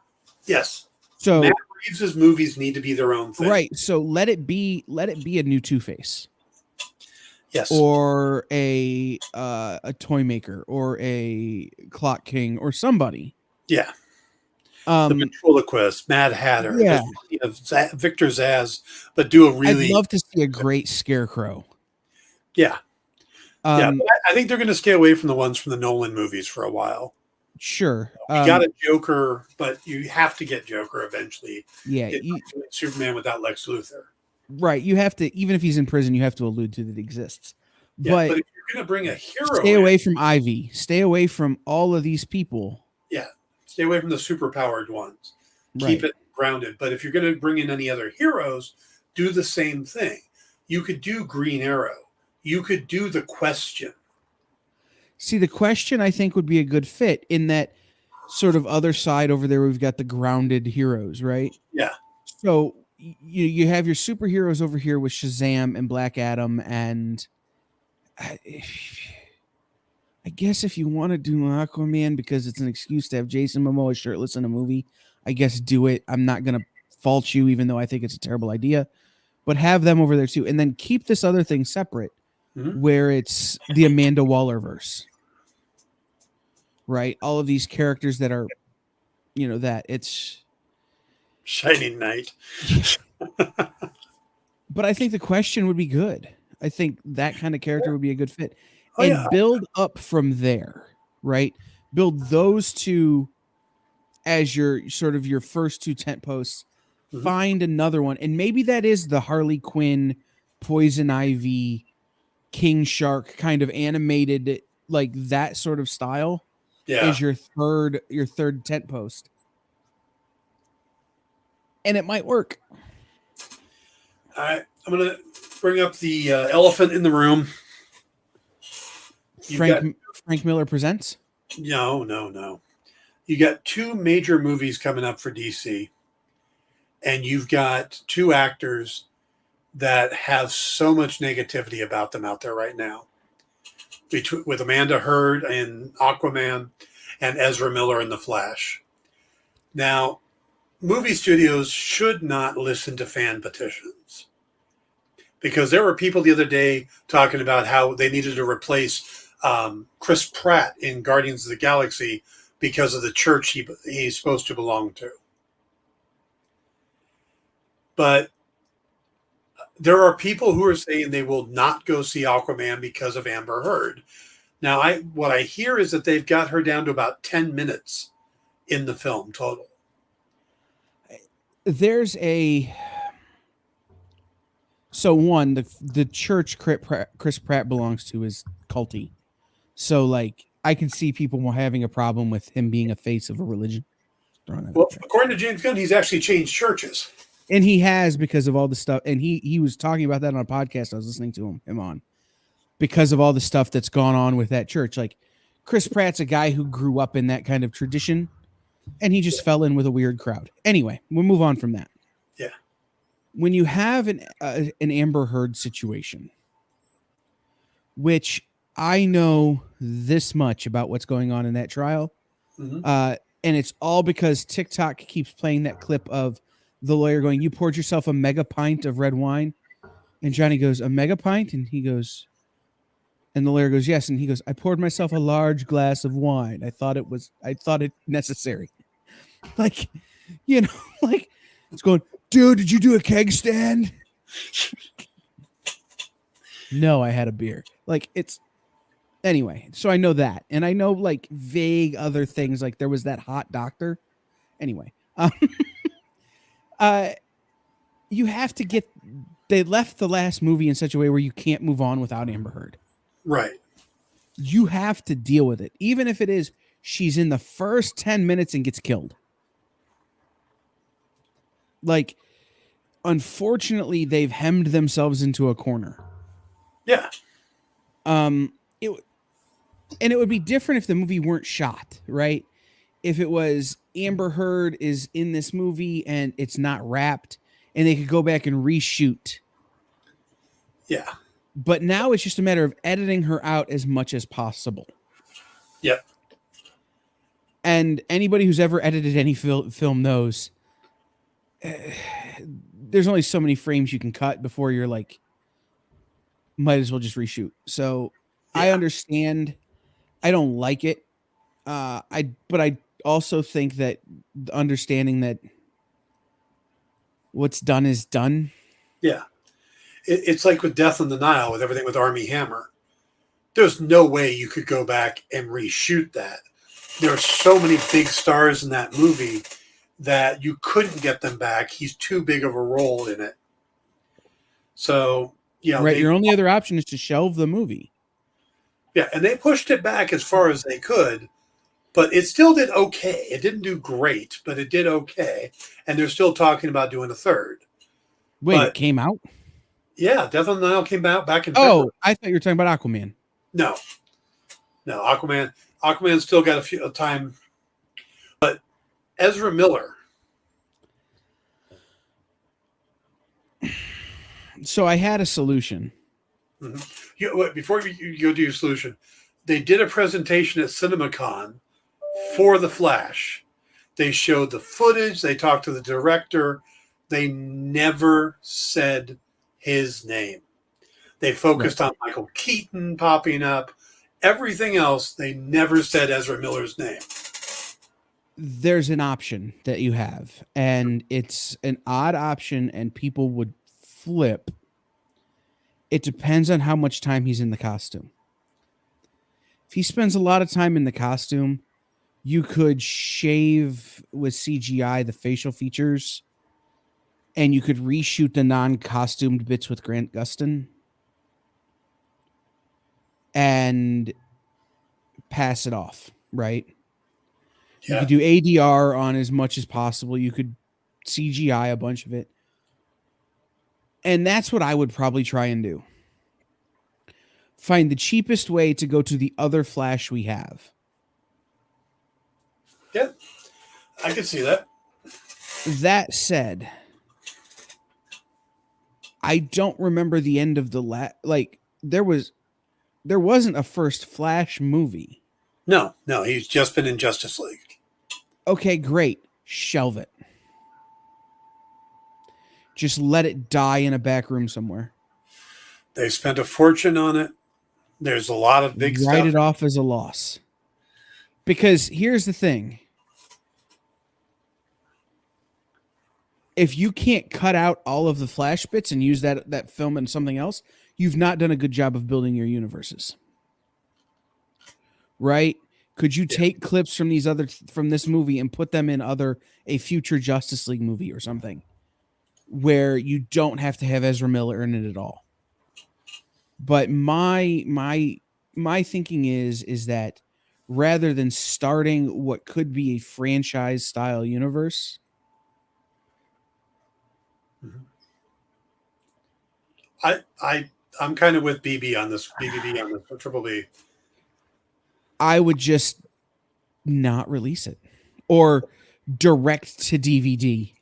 B: Yes.
C: So
B: Matt Reeves' movies need to be their own thing.
C: Right. So let it be a new Two-Face.
B: Yes.
C: Or a toy maker or a Clock King or somebody.
B: Yeah. The ventriloquist, Mad Hatter, Victor Zsasz, but do a really.
C: I'd love to see a great Scarecrow.
B: Yeah. But I think they're going to stay away from the ones from the Nolan movies for a while.
C: Sure.
B: You got a Joker, but you have to get Joker eventually.
C: Yeah.
B: Superman without Lex Luthor.
C: Right. You have to, even if he's in prison, you have to allude to that it exists.
B: Yeah, but if you're going to bring a hero,
C: stay away from Ivy. Stay away from all of these people.
B: Yeah. Stay away from the superpowered ones.
C: Right.
B: Keep it grounded. But if you're going to bring in any other heroes, do the same thing. You could do Green Arrow. You could do The Question.
C: See, The Question, I think, would be a good fit in that sort of other side over there. We've got the grounded heroes, right?
B: Yeah.
C: So you have your superheroes over here with Shazam and Black Adam, and I guess if you want to do Aquaman because it's an excuse to have Jason Momoa shirtless in a movie, I guess do it. I'm not going to fault you, even though I think it's a terrible idea. But have them over there too. And then keep this other thing separate where it's the Amanda Waller verse. Right? All of these characters that are, that it's...
B: Shining Knight.
C: But I think The Question would be good. I think that kind of character would be a good fit. Build up from there, right? Build those two as your sort of your first two tent posts. Find another one, and maybe that is the Harley Quinn, Poison Ivy, King Shark kind of animated, like that sort of style.
B: Yeah,
C: is your third tent post, and it might work.
B: All right, I'm gonna bring up the elephant in the room.
C: Frank Miller Presents?
B: No. You got two major movies coming up for DC, and you've got two actors that have so much negativity about them out there right now. With Amanda Heard in Aquaman and Ezra Miller in The Flash. Now, movie studios should not listen to fan petitions, because there were people the other day talking about how they needed to replace Chris Pratt in Guardians of the Galaxy because of the church he's supposed to belong to. But there are people who are saying they will not go see Aquaman because of Amber Heard. Now, what I hear is that they've got her down to about 10 minutes in the film total.
C: There's the church Chris Pratt belongs to is culty. So, like, I can see people having a problem with him being a face of a religion.
B: Well, according to James Gunn, he's actually changed churches.
C: And he has, because of all the stuff. And he was talking about that on a podcast I was listening to him on. Because of all the stuff that's gone on with that church. Like, Chris Pratt's a guy who grew up in that kind of tradition. And he just fell in with a weird crowd. Anyway, we'll move on from that.
B: Yeah.
C: When you have an Amber Heard situation, which I know this much about what's going on in that trial, and it's all because TikTok keeps playing that clip of the lawyer going, "You poured yourself a mega pint of red wine." And Johnny goes, a mega pint? And he goes, and the lawyer goes, yes. And he goes, I poured myself a large glass of wine. I thought it necessary. Like, like it's going, dude, did you do a keg stand? No, I had a beer. Like anyway, so I know that. And I know like vague other things. Like there was that hot doctor. Anyway, you have to they left the last movie in such a way where you can't move on without Amber Heard.
B: Right.
C: You have to deal with it. Even if it is she's in the first 10 minutes and gets killed. Like, unfortunately, they've hemmed themselves into a corner.
B: Yeah.
C: It would be different if the movie weren't shot, right? If it was Amber Heard is in this movie and it's not wrapped and they could go back and reshoot.
B: Yeah.
C: But now it's just a matter of editing her out as much as possible.
B: Yep.
C: And anybody who's ever edited any film knows there's only so many frames you can cut before you're like, might as well just reshoot. So yeah. I understand. I don't like it. But I also think that understanding that what's done is done.
B: Yeah. It's like with Death on the Nile, with everything with Armie Hammer. There's no way you could go back and reshoot that. There are so many big stars in that movie that you couldn't get them back. He's too big of a role in it. So,
C: right. Your only other option is to shelve the movie.
B: Yeah, and they pushed it back as far as they could, but it still did okay. It didn't do great, but it did okay. And they're still talking about doing a third.
C: Wait, it came out?
B: Yeah, Death on the Nile came out back in February.
C: Oh, I thought you were talking about Aquaman.
B: No, Aquaman still got a time. But Ezra Miller.
C: So I had a solution.
B: Mm-hmm. Before you go do your solution, they did a presentation at CinemaCon for The Flash. They showed the footage. They talked to the director. They never said his name. They focused on Michael Keaton popping up. Everything else, they never said Ezra Miller's name.
C: There's an option that you have, and it's an odd option, and people would flip. It depends on how much time he's in the costume. If he spends a lot of time in the costume, you could shave with CGI the facial features, and you could reshoot the non-costumed bits with Grant Gustin and pass it off, right? Yeah. You could do ADR on as much as possible. You could CGI a bunch of it. And that's what I would probably try and do. Find the cheapest way to go to the other Flash we have.
B: Yeah, I can see that.
C: That said, I don't remember the end of the there wasn't a first Flash movie.
B: No, he's just been in Justice League.
C: Okay, great. Shelve it. Just let it die in a back room somewhere.
B: They spent a fortune on it. There's a lot of big stuff.
C: Write it off as a loss. Because here's the thing. If you can't cut out all of the Flash bits and use that film in something else, you've not done a good job of building your universes. Right? Could you take clips from this movie and put them in a future Justice League movie or something where you don't have to have Ezra Miller in it at all? But my thinking is that rather than starting what could be a franchise style universe,
B: I'm kind of with BB on this, BBB on this, or Triple B.
C: I would just not release it or direct to DVD.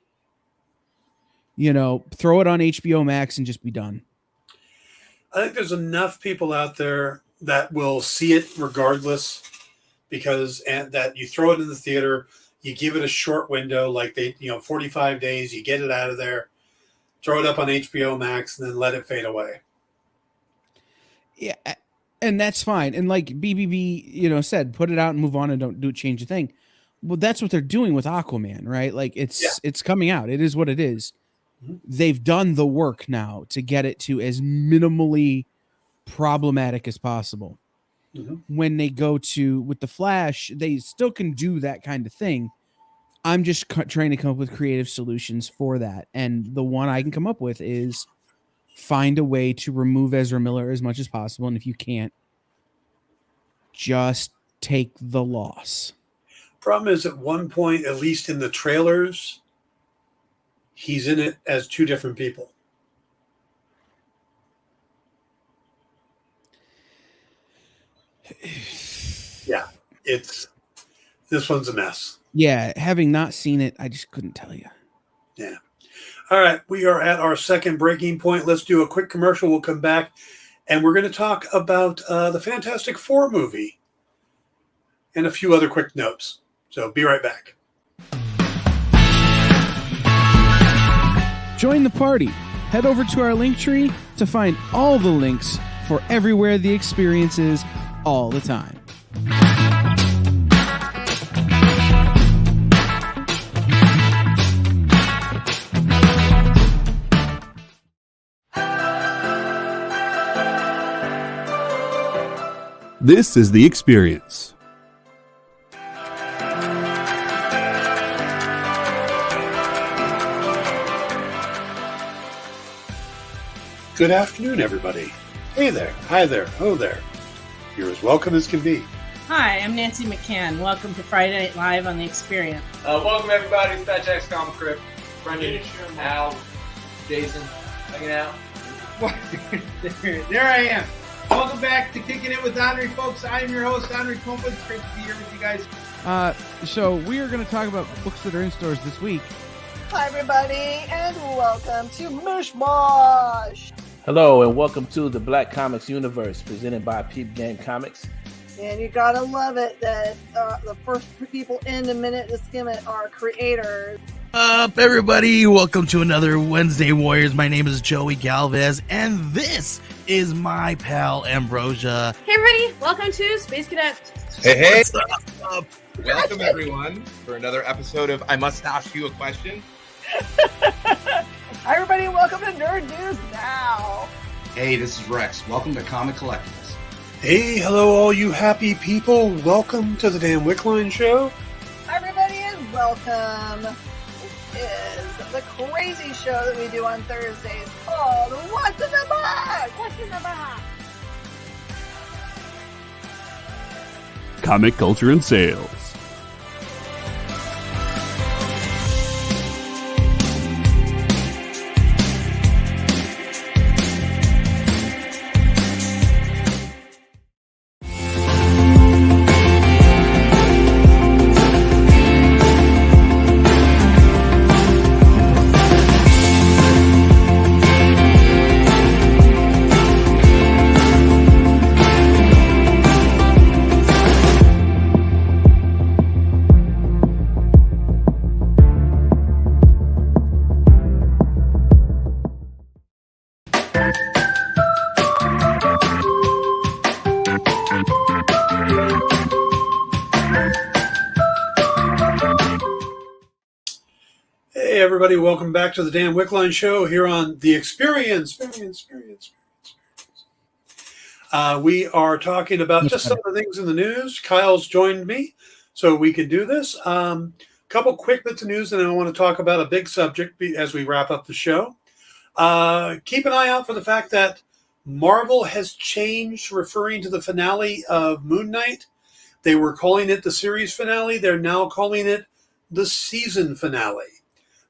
C: Throw it on HBO Max and just be done.
B: I think there's enough people out there that will see it regardless, and that you throw it in the theater, you give it a short window, like 45 days, you get it out of there. throw it up on HBO Max, and then let it fade away.
C: Yeah, and that's fine. And like BBB, said, put it out and move on and don't change a thing. Well, that's what they're doing with Aquaman, right? Like it's coming out. It is what it is.
B: Mm-hmm.
C: They've done the work now to get it to as minimally problematic as possible.
B: Mm-hmm.
C: When they go to with the Flash, they still can do that kind of thing. I'm just trying to come up with creative solutions for that. And the one I can come up with is find a way to remove Ezra Miller as much as possible. And if you can't, just take the loss.
B: Problem is, at one point, at least in the trailers, he's in it as two different people. Yeah, this one's a mess.
C: Yeah, having not seen it, I just couldn't tell you.
B: Yeah. All right, we are at our second breaking point. Let's do a quick commercial. We'll come back, and we're going to talk about the Fantastic Four movie and a few other quick notes. So be right back.
C: Join the party. Head over to our link tree to find all the links for everywhere the experience is all the time.
A: This is The Experience.
B: Good afternoon, everybody. Hey there, hi there, ho there. You're as welcome as can be.
D: Hi, I'm Nancy McCann. Welcome to Friday Night Live on The Experience.
E: Welcome, everybody. It's Fat Jack's Comic Crypt. Brendan, Al, Jason, hanging out.
F: There I am. Welcome back to Kicking It with Henry, folks. I am your host, Henry Kumpa. It's great to be here with you guys.
C: So we are going to talk about books that are in stores this week.
G: Hi, everybody, and welcome to Mishmash.
E: Hello, and welcome to the Black Comics Universe, presented by Peep Game Comics.
G: And you gotta love it that the first people in the minute to skim it are creators.
H: Up, everybody! Welcome to another Wednesday Warriors. My name is Joey Galvez, and this is my pal Ambrosia.
I: Hey, everybody! Welcome to Space Cadet.
J: Hey!
H: What's up?
J: Welcome, everyone, for another episode of I Must Ask You a Question.
G: Hi, everybody, welcome to Nerd News Now.
K: Hey, this is Rex. Welcome to Comic Collectibles.
B: Hey, hello, all you happy people. Welcome to the Dan Wickline Show.
G: Hi, everybody, and welcome. This is the crazy show that we do on Thursdays called What's in the Box?
I: What's in the box?
A: Comic culture and sales.
B: Hey, everybody, welcome back to the Dan Wickline Show here on The Experience. We are talking about just some of the things in the news. Kyle's joined me, so we can do this. Couple quick bits of news, and then I want to talk about a big subject as we wrap up the show. Keep an eye out for the fact that Marvel has changed, referring to the finale of Moon Knight. They were calling it the series finale. They're now calling it the season finale.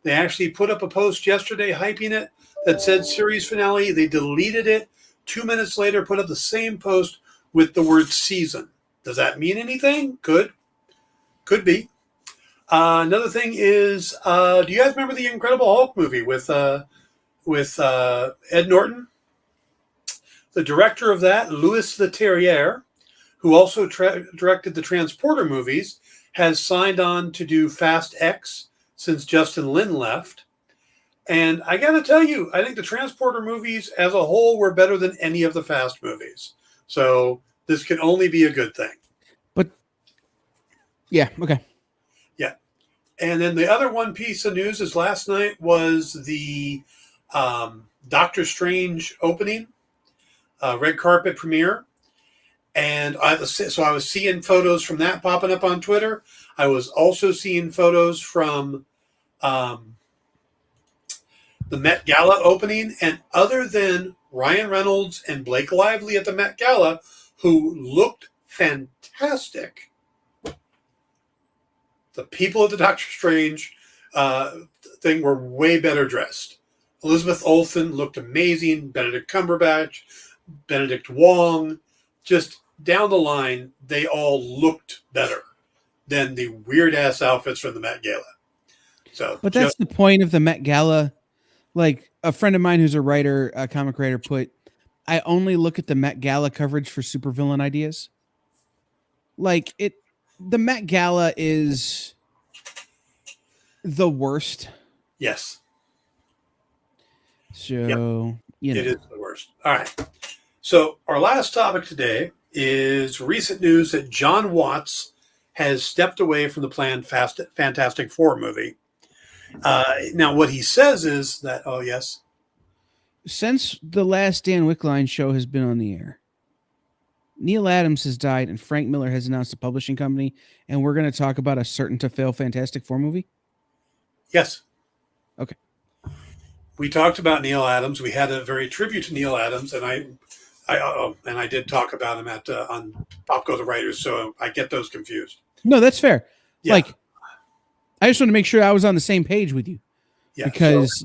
B: They actually put up a post yesterday hyping it that said series finale. They deleted it. 2 minutes later, put up the same post with the word season. Does that mean anything? Could be. Another thing is, do you guys remember the Incredible Hulk movie with Ed Norton? The director of that, Louis Leterrier, who also directed the Transporter movies, has signed on to do Fast X since Justin Lin left. And I got to tell you, I think the Transporter movies as a whole were better than any of the Fast movies. So this can only be a good thing.
C: But yeah, okay.
B: Yeah. And then the other one piece of news is last night was the Doctor Strange opening, red carpet premiere. And I was seeing photos from that popping up on Twitter. I was also seeing photos from the Met Gala opening. And other than Ryan Reynolds and Blake Lively at the Met Gala, who looked fantastic, the people at the Doctor Strange thing were way better dressed. Elizabeth Olsen looked amazing. Benedict Cumberbatch, Benedict Wong, just down the line, they all looked better than the weird-ass outfits from the Met Gala. So,
C: but that's the point of the Met Gala. Like a friend of mine who's a writer, a comic writer, put, I only look at the Met Gala coverage for supervillain ideas. Like the Met Gala is the worst.
B: Yes.
C: So,
B: It is the worst. All right. So our last topic today is recent news that John Watts has stepped away from the planned Fantastic Four movie. Now, what he says is that, oh, yes.
C: Since the last Dan Wickline show has been on the air, Neil Adams has died and Frank Miller has announced a publishing company, and we're going to talk about a certain to fail Fantastic Four movie?
B: Yes.
C: Okay.
B: We talked about Neil Adams. We had a very tribute to Neil Adams, and I did talk about him on Pop Go the Writers, so I get those confused.
C: No, that's fair.
B: Yeah.
C: Like, I just want to make sure I was on the same page with you.
B: Yeah,
C: because,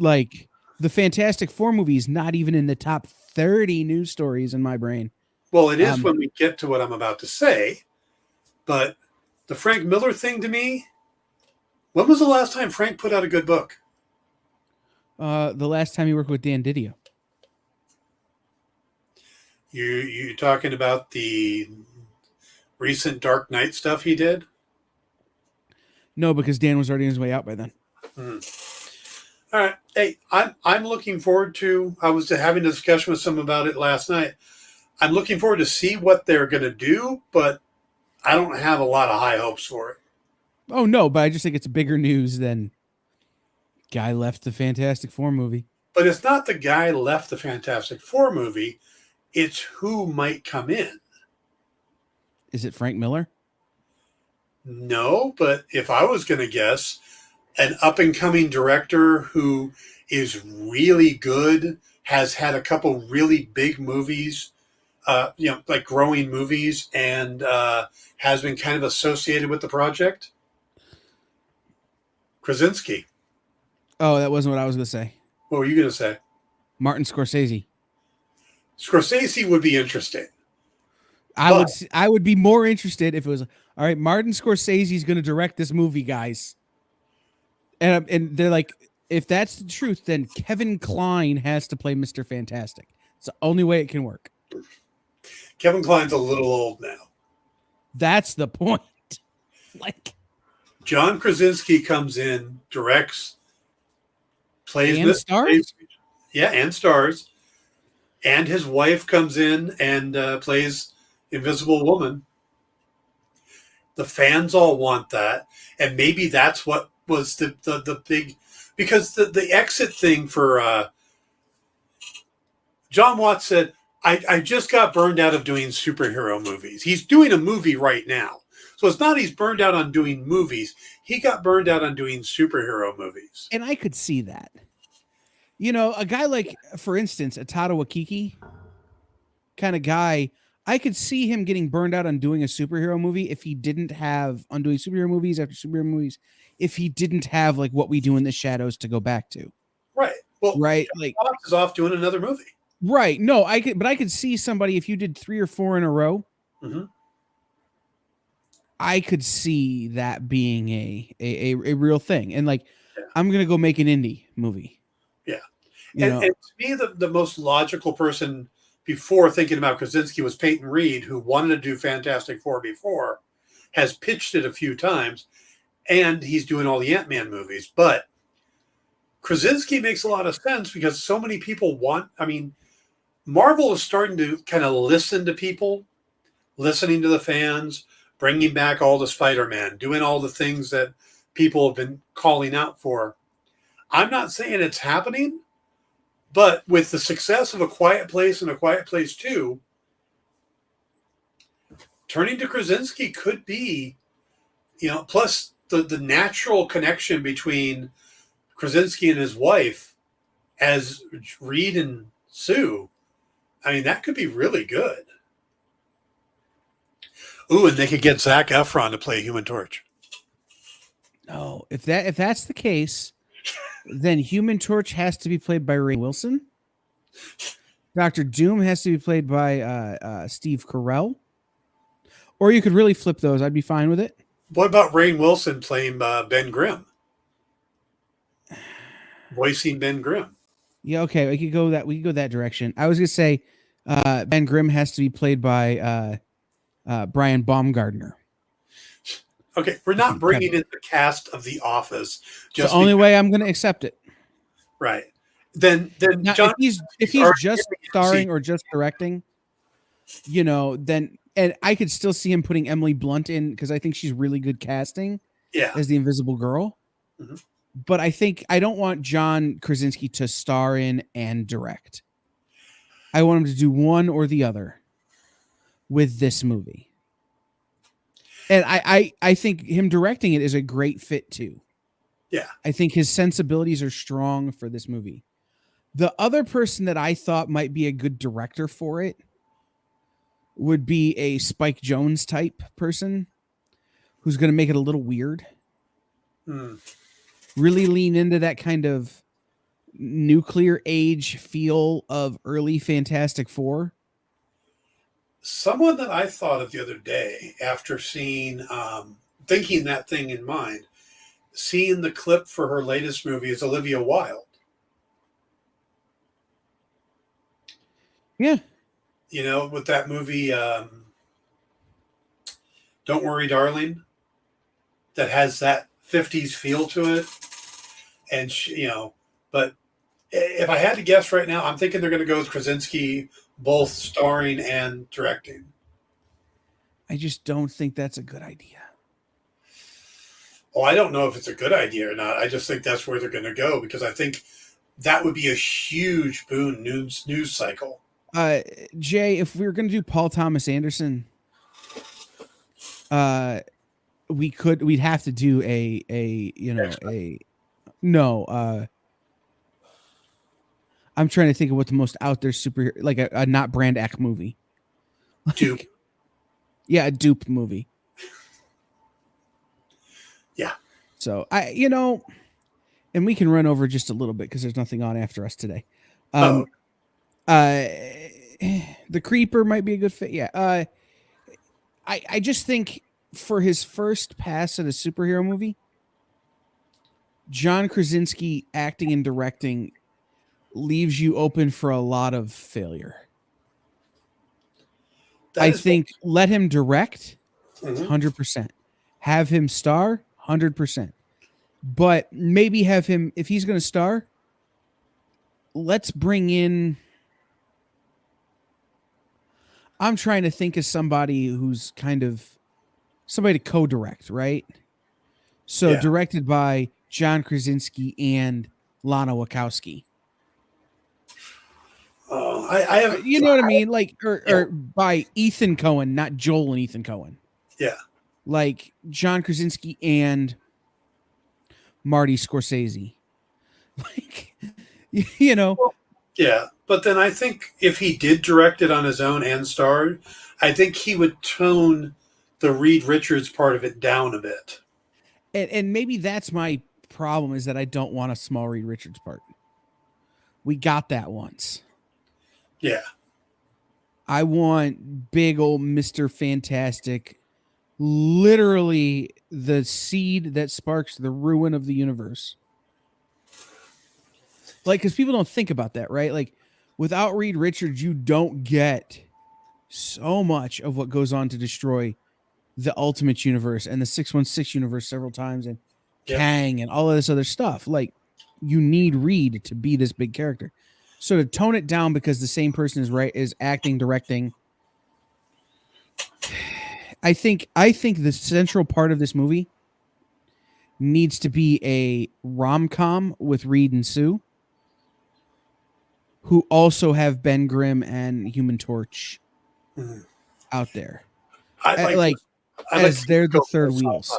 C: the Fantastic Four movie is not even in the top 30 news stories in my brain.
B: Well, it is when we get to what I'm about to say, but the Frank Miller thing to me, when was the last time Frank put out a good book?
C: The last time he worked with Dan Didio.
B: You talking about the recent Dark Knight stuff he did?
C: No, because Dan was already on his way out by then.
B: All right. Hey, I'm looking forward to, I was having a discussion with someone about it last night. I'm looking forward to see what they're going to do, but I don't have a lot of high hopes for it.
C: Oh, no, but I just think it's bigger news than guy left the Fantastic Four movie.
B: But it's not the guy left the Fantastic Four movie. It's who might come in.
C: Is it Frank Miller?
B: No, but if I was going to guess, an up-and-coming director who is really good, has had a couple really big movies, like growing movies, and has been kind of associated with the project. Krasinski.
C: Oh, that wasn't what I was going to say.
B: What were you going to say?
C: Martin Scorsese.
B: Scorsese would be interesting.
C: I would be more interested if it was, all right, Martin Scorsese's going to direct this movie, guys. And they're like, if that's the truth, then Kevin Kline has to play Mr. Fantastic. It's the only way it can work.
B: Kevin Kline's a little old now.
C: That's the point.
B: John Krasinski comes in, directs, plays
C: and stars.
B: And stars. And his wife comes in and plays Invisible Woman. The fans all want that, and maybe that's what was the big, because the exit thing for John Watts said, I just got burned out of doing superhero movies. He's doing a movie right now. So it's not he's burned out on doing movies. He got burned out on doing superhero movies.
C: And I could see that. A guy like, for instance, a Taika Waititi kind of guy, I could see him getting burned out on doing a superhero movie if he didn't have, on doing superhero movies after superhero movies, if he didn't have like What We Do in the Shadows to go back to.
B: Right. Well,
C: right.
B: Fox is off doing another movie.
C: Right. No, I could see somebody, if you did 3 or 4 in a row, I could see that being a real thing. And I'm going to go make an indie movie.
B: Yeah. And to me, the most logical person before thinking about Krasinski was Peyton Reed, who wanted to do Fantastic Four before, has pitched it a few times, and he's doing all the Ant-Man movies. But Krasinski makes a lot of sense because so many people want. I mean, Marvel is starting to kind of listen to people, listening to the fans, bringing back all the Spider-Man, doing all the things that people have been calling out for. I'm not saying it's happening, but with the success of A Quiet Place and A Quiet Place 2, turning to Krasinski could be, plus the natural connection between Krasinski and his wife as Reed and Sue. I mean, that could be really good. Ooh, and they could get Zac Efron to play Human Torch.
C: No, if that's the case, then Human Torch has to be played by Rainn Wilson. Dr. Doom has to be played by Steve Carell. Or you could really flip those. I'd be fine with it.
B: What about Rainn Wilson playing Ben Grimm? Voicing Ben Grimm.
C: Yeah, okay. We could go that direction. I was gonna say Ben Grimm has to be played by Brian Baumgartner.
B: Okay, we're not bringing in the cast of The Office.
C: Just the only way I'm gonna accept it.
B: Right. Then now, John,
C: if he's just starring or just directing, then and I could still see him putting Emily Blunt in because I think she's really good casting.
B: Yeah.
C: As the Invisible Girl. Mm-hmm. But I don't want John Krasinski to star in and direct. I want him to do one or the other with this movie. And I think him directing it is a great fit too.
B: Yeah.
C: I think his sensibilities are strong for this movie. The other person that I thought might be a good director for it would be a Spike Jonze type person who's going to make it a little weird. Really lean into that kind of nuclear age feel of early Fantastic Four.
B: Someone that I thought of the other day after seeing, thinking that thing in mind, seeing the clip for her latest movie is Olivia Wilde.
C: Yeah.
B: With that movie, Don't Worry, Darling, that has that 50s feel to it. And, but if I had to guess right now, I'm thinking they're going to go with Krasinski, both starring and directing.
C: I just don't think that's a good idea.
B: Oh, I don't know if it's a good idea or not. I just think that's where they're going to go because I think that would be a huge boon news cycle.
C: Jay, if we were going to do Paul Thomas Anderson, we'd have to do I'm trying to think of what the most out there superhero, like a not Brand X movie.
B: Dupe.
C: Yeah, a dupe movie.
B: Yeah.
C: So and we can run over just a little bit because there's nothing on after us today. The Creeper might be a good fit. Yeah. I just think for his first pass at a superhero movie, John Krasinski acting and directing leaves you open for a lot of failure. I think let him direct 100%. Have him star 100%. But maybe have him, if he's going to star, let's bring in, I'm trying to think of somebody who's kind of somebody to co-direct, right? So directed by John Krasinski and Lana Wachowski.
B: I have,
C: you know what I mean? Like, or by Ethan Coen, not Joel and Ethan Coen.
B: Yeah.
C: Like John Krasinski and Marty Scorsese. Like,
B: Yeah. But then I think if he did direct it on his own and starred, I think he would tone the Reed Richards part of it down a bit.
C: And maybe that's my problem is that I don't want a small Reed Richards part. We got that once.
B: Yeah.
C: I want big old Mr. Fantastic, literally the seed that sparks the ruin of the universe. Like, because people don't think about that, right? Like, without Reed Richards, you don't get so much of what goes on to destroy the Ultimate Universe and the 616 universe several times and Kang and all of this other stuff. Like, you need Reed to be this big character. So to tone it down because the same person is acting, directing. I think the central part of this movie needs to be a rom-com with Reed and Sue, who also have Ben Grimm and Human Torch out there.
B: I like
C: they're the third wheels.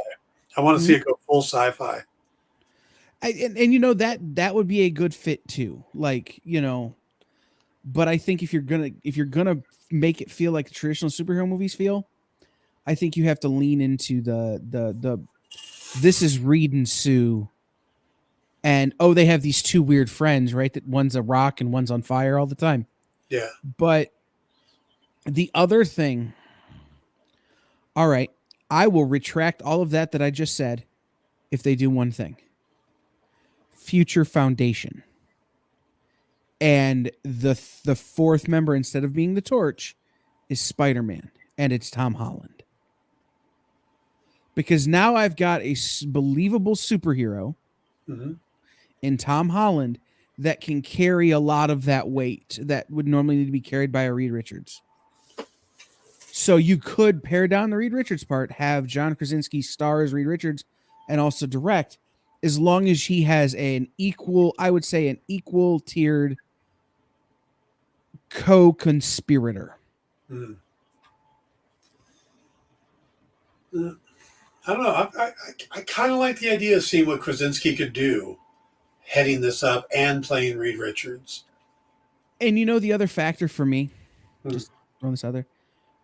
B: I want to see it go full sci-fi.
C: And you know that would be a good fit too. Like, you know, but I think if you're gonna make it feel like the traditional superhero movies feel, I think you have to lean into the this is Reed and Sue, and they have these two weird friends, right? That one's a rock and one's on fire all the time.
B: Yeah.
C: But the other thing, all right, I will retract all of that I just said if they do one thing. Future Foundation. And the fourth member, instead of being the Torch, is Spider-Man, and it's Tom Holland. Because now I've got a believable superhero in Tom Holland that can carry a lot of that weight that would normally need to be carried by a Reed Richards. So you could pare down the Reed Richards part, have John Krasinski star as Reed Richards, and also direct, as long as he has an equal tiered co-conspirator.
B: I don't know. I kind of like the idea of seeing what Krasinski could do, heading this up and playing Reed Richards.
C: And you know the other factor for me, just throwing this other,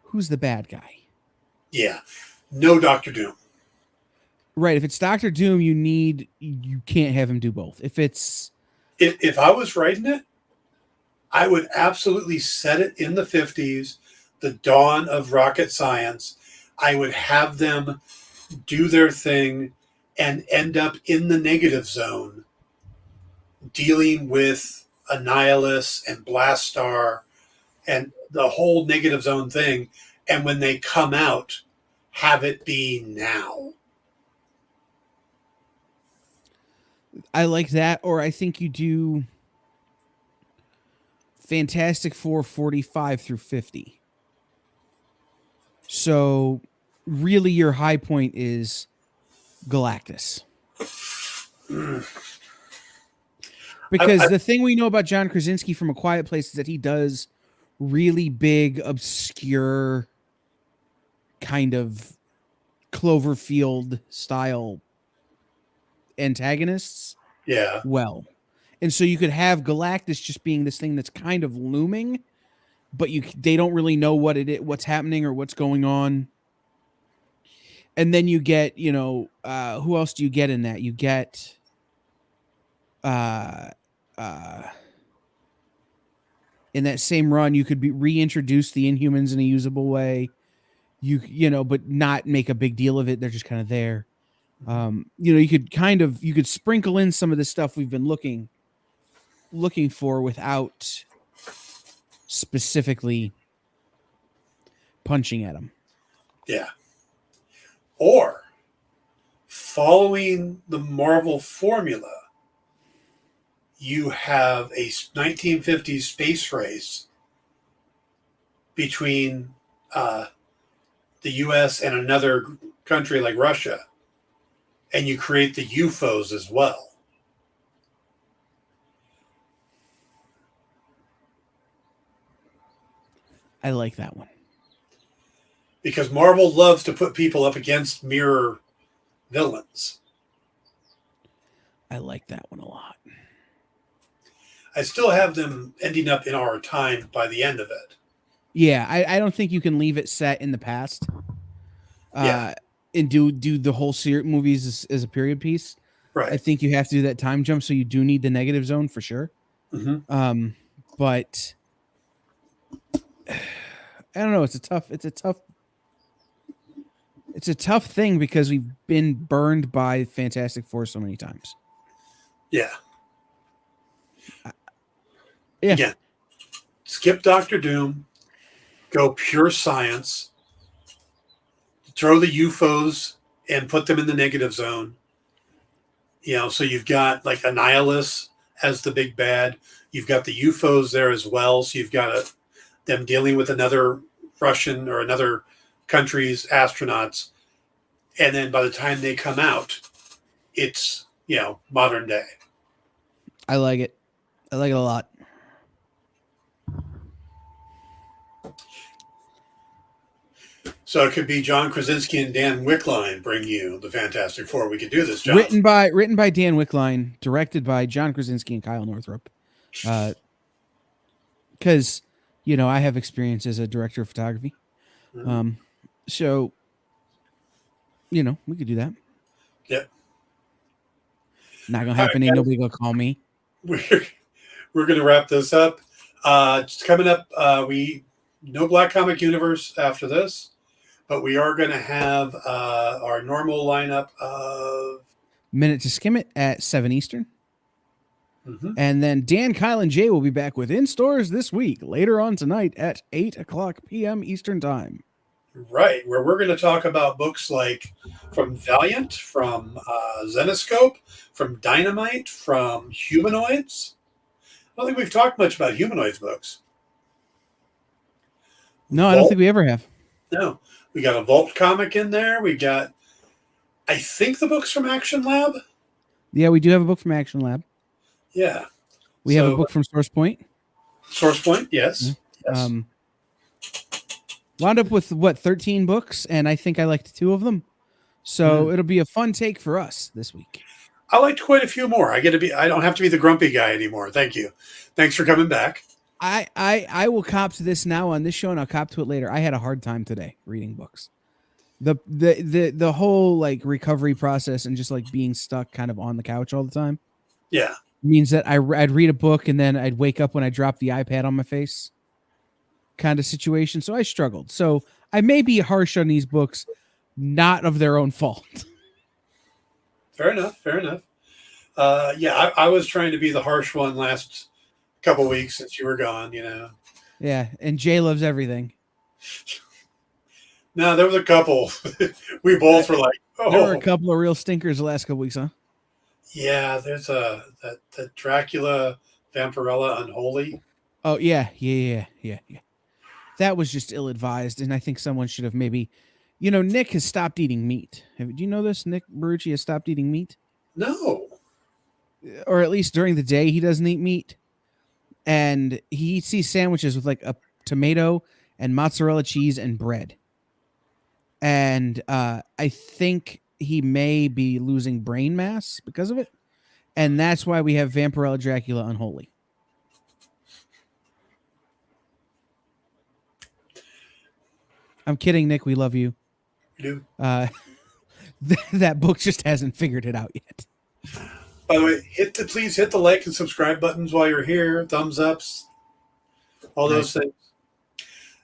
C: who's the bad guy?
B: Yeah, no Doctor Doom.
C: Right. If it's Doctor Doom, you can't have him do both.
B: If I was writing it, I would absolutely set it in the 50s, the dawn of rocket science. I would have them do their thing and end up in the negative zone, dealing with Annihilus and Blastar and the whole negative zone thing. And when they come out, have it be now.
C: I like that. Or I think you do Fantastic Four 45 through 50. So really your high point is Galactus. Because the thing we know about John Krasinski from A Quiet Place is that he does really big, obscure kind of Cloverfield style antagonists.
B: Yeah.
C: Well, and so you could have Galactus just being this thing that's kind of looming, but they don't really know what's happening or what's going on. And then you get, who else do you get in that? You get in that same run, you could reintroduce the Inhumans in a usable way. But not make a big deal of it. They're just kind of there. You could sprinkle in some of the stuff we've been looking for without specifically punching at them. Yeah.
B: Or following the Marvel formula, you have a 1950s space race between the U.S. and another country like Russia, and you create the UFOs as well.
C: I like that one.
B: Because Marvel loves to put people up against mirror villains.
C: I like that one a lot.
B: I still have them ending up in our time by the end of it.
C: Yeah, I don't think you can leave it set in the past. And do the whole series movies as a period piece.
B: Right.
C: I think you have to do that time jump, so you do need the negative zone for sure.
B: Mm-hmm.
C: But I don't know. It's a tough thing because we've been burned by Fantastic Four so many times.
B: Yeah.
C: Yeah.
B: Again, skip Doctor Doom, go pure science, throw the UFOs and put them in the negative zone, So you've got like Annihilus as the big bad. You've got the UFOs there as well. So you've got them dealing with another Russian or another country's astronauts. And then by the time they come out, it's, modern day.
C: I like it. I like it a lot.
B: So it could be John Krasinski and Dan Wickline bring you the Fantastic Four. We could do this, John.
C: Written by Dan Wickline, directed by John Krasinski and Kyle Northrup. Because, I have experience as a director of photography.
B: Mm-hmm.
C: So, we could do that.
B: Yep.
C: Not going to happen. Ain't nobody going to call me.
B: We're going to wrap this up. Just coming up, no Black Comic Universe after this. But we are going to have our normal lineup of
C: Minute to Skim It at 7 Eastern.
B: Mm-hmm.
C: And then Dan, Kyle, and Jay will be back with In Stores this week, later on tonight at 8 o'clock p.m. Eastern Time.
B: Right, where we're going to talk about books like from Valiant, from Zenoscope, from Dynamite, from Humanoids. I don't think we've talked much about Humanoids books.
C: No, I don't think we ever have.
B: No. We got a Vault comic in there. We got, I think, the books from Action Lab.
C: Yeah, we do have a book from Action Lab.
B: Yeah.
C: We have a book from Source Point.
B: Source Point, yes.
C: Mm-hmm. Yes. Wound up with, 13 books, and I think I liked 2 of them. So it'll be a fun take for us this week.
B: I liked quite a few more. I don't have to be the grumpy guy anymore. Thank you. Thanks for coming back.
C: I will cop to this now on this show, and I'll cop to it later. I had a hard time today reading books. The whole recovery process and just being stuck kind of on the couch all the time.
B: Yeah,
C: means that I'd read a book and then I'd wake up when I dropped the iPad on my face, kind of situation. So I struggled. So I may be harsh on these books, not of their own fault.
B: Fair enough. I was trying to be the harsh one last couple weeks since you were gone,
C: Yeah, and Jay loves everything.
B: No, there was a couple. We both were like, oh.
C: There were a couple of real stinkers the last couple weeks, huh?
B: Yeah, there's the Dracula Vampirella Unholy.
C: Oh yeah. That was just ill-advised, and I think someone should have maybe, Nick has stopped eating meat. Do you know this? Nick Barucci has stopped eating meat.
B: No.
C: Or at least during the day, he doesn't eat meat. And he eats these sandwiches with a tomato and mozzarella cheese and bread. And I think he may be losing brain mass because of it. And that's why we have Vampirella Dracula Unholy. I'm kidding, Nick. We love you.
B: You
C: do. That book just hasn't figured it out yet.
B: By the way, please hit the like and subscribe buttons while you're here. Thumbs ups, all those things.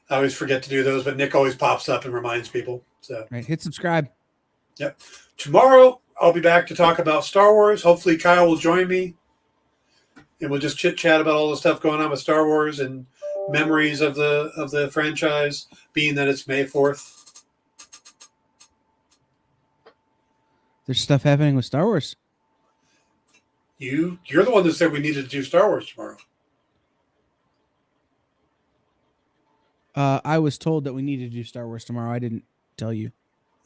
B: I always forget to do those, but Nick always pops up and reminds people. So
C: hit subscribe.
B: Yep. Tomorrow I'll be back to talk about Star Wars. Hopefully Kyle will join me, and we'll just chit chat about all the stuff going on with Star Wars and memories of the franchise. Being that it's May 4th,
C: there's stuff happening with Star Wars.
B: You're the one that said we needed to do Star Wars tomorrow.
C: I was told that we needed to do Star Wars tomorrow. I didn't tell you.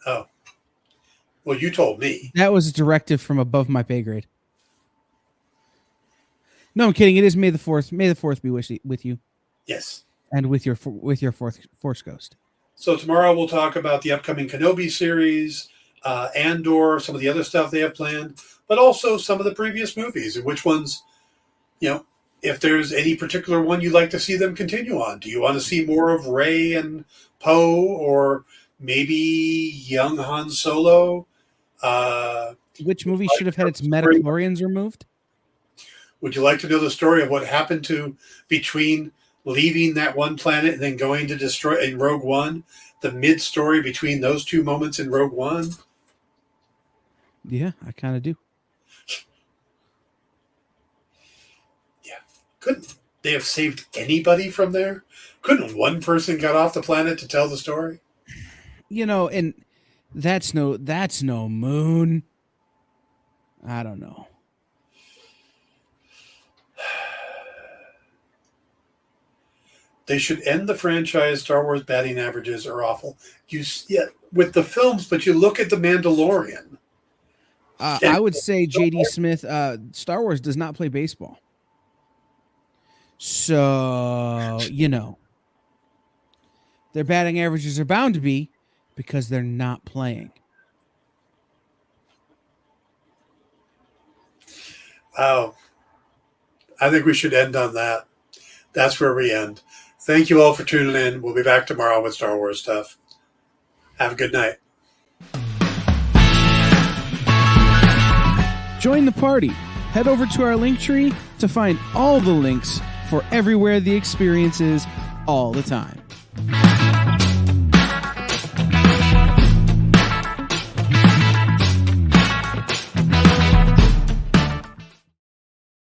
B: Oh. Well, you told me.
C: That was a directive from above my pay grade. No, I'm kidding. It is May the 4th. May the 4th be with you.
B: Yes.
C: And with your Force Ghost.
B: So tomorrow we'll talk about the upcoming Kenobi series, Andor, some of the other stuff they have planned, but also some of the previous movies and which ones, if there's any particular one you'd like to see them continue on. Do you want to see more of Rey and Poe, or maybe young Han Solo?
C: Which movie should have had its midichlorians removed?
B: Would you like to know the story of what happened between leaving that one planet and then going to destroy in Rogue One? The mid-story between those two moments in Rogue One?
C: Yeah, I kind of do.
B: Yeah. Couldn't they have saved anybody from there? Couldn't one person get off the planet to tell the story?
C: And that's no moon. I don't know.
B: They should end the franchise. Star Wars batting averages are awful. With the films, but you look at The Mandalorian.
C: I would say J.D. Smith, Star Wars does not play baseball. So, their batting averages are bound to be because they're not playing.
B: Wow. I think we should end on that. That's where we end. Thank you all for tuning in. We'll be back tomorrow with Star Wars stuff. Have a good night.
C: Join the party. Head over to our link tree to find all the links for everywhere the experience is all the time.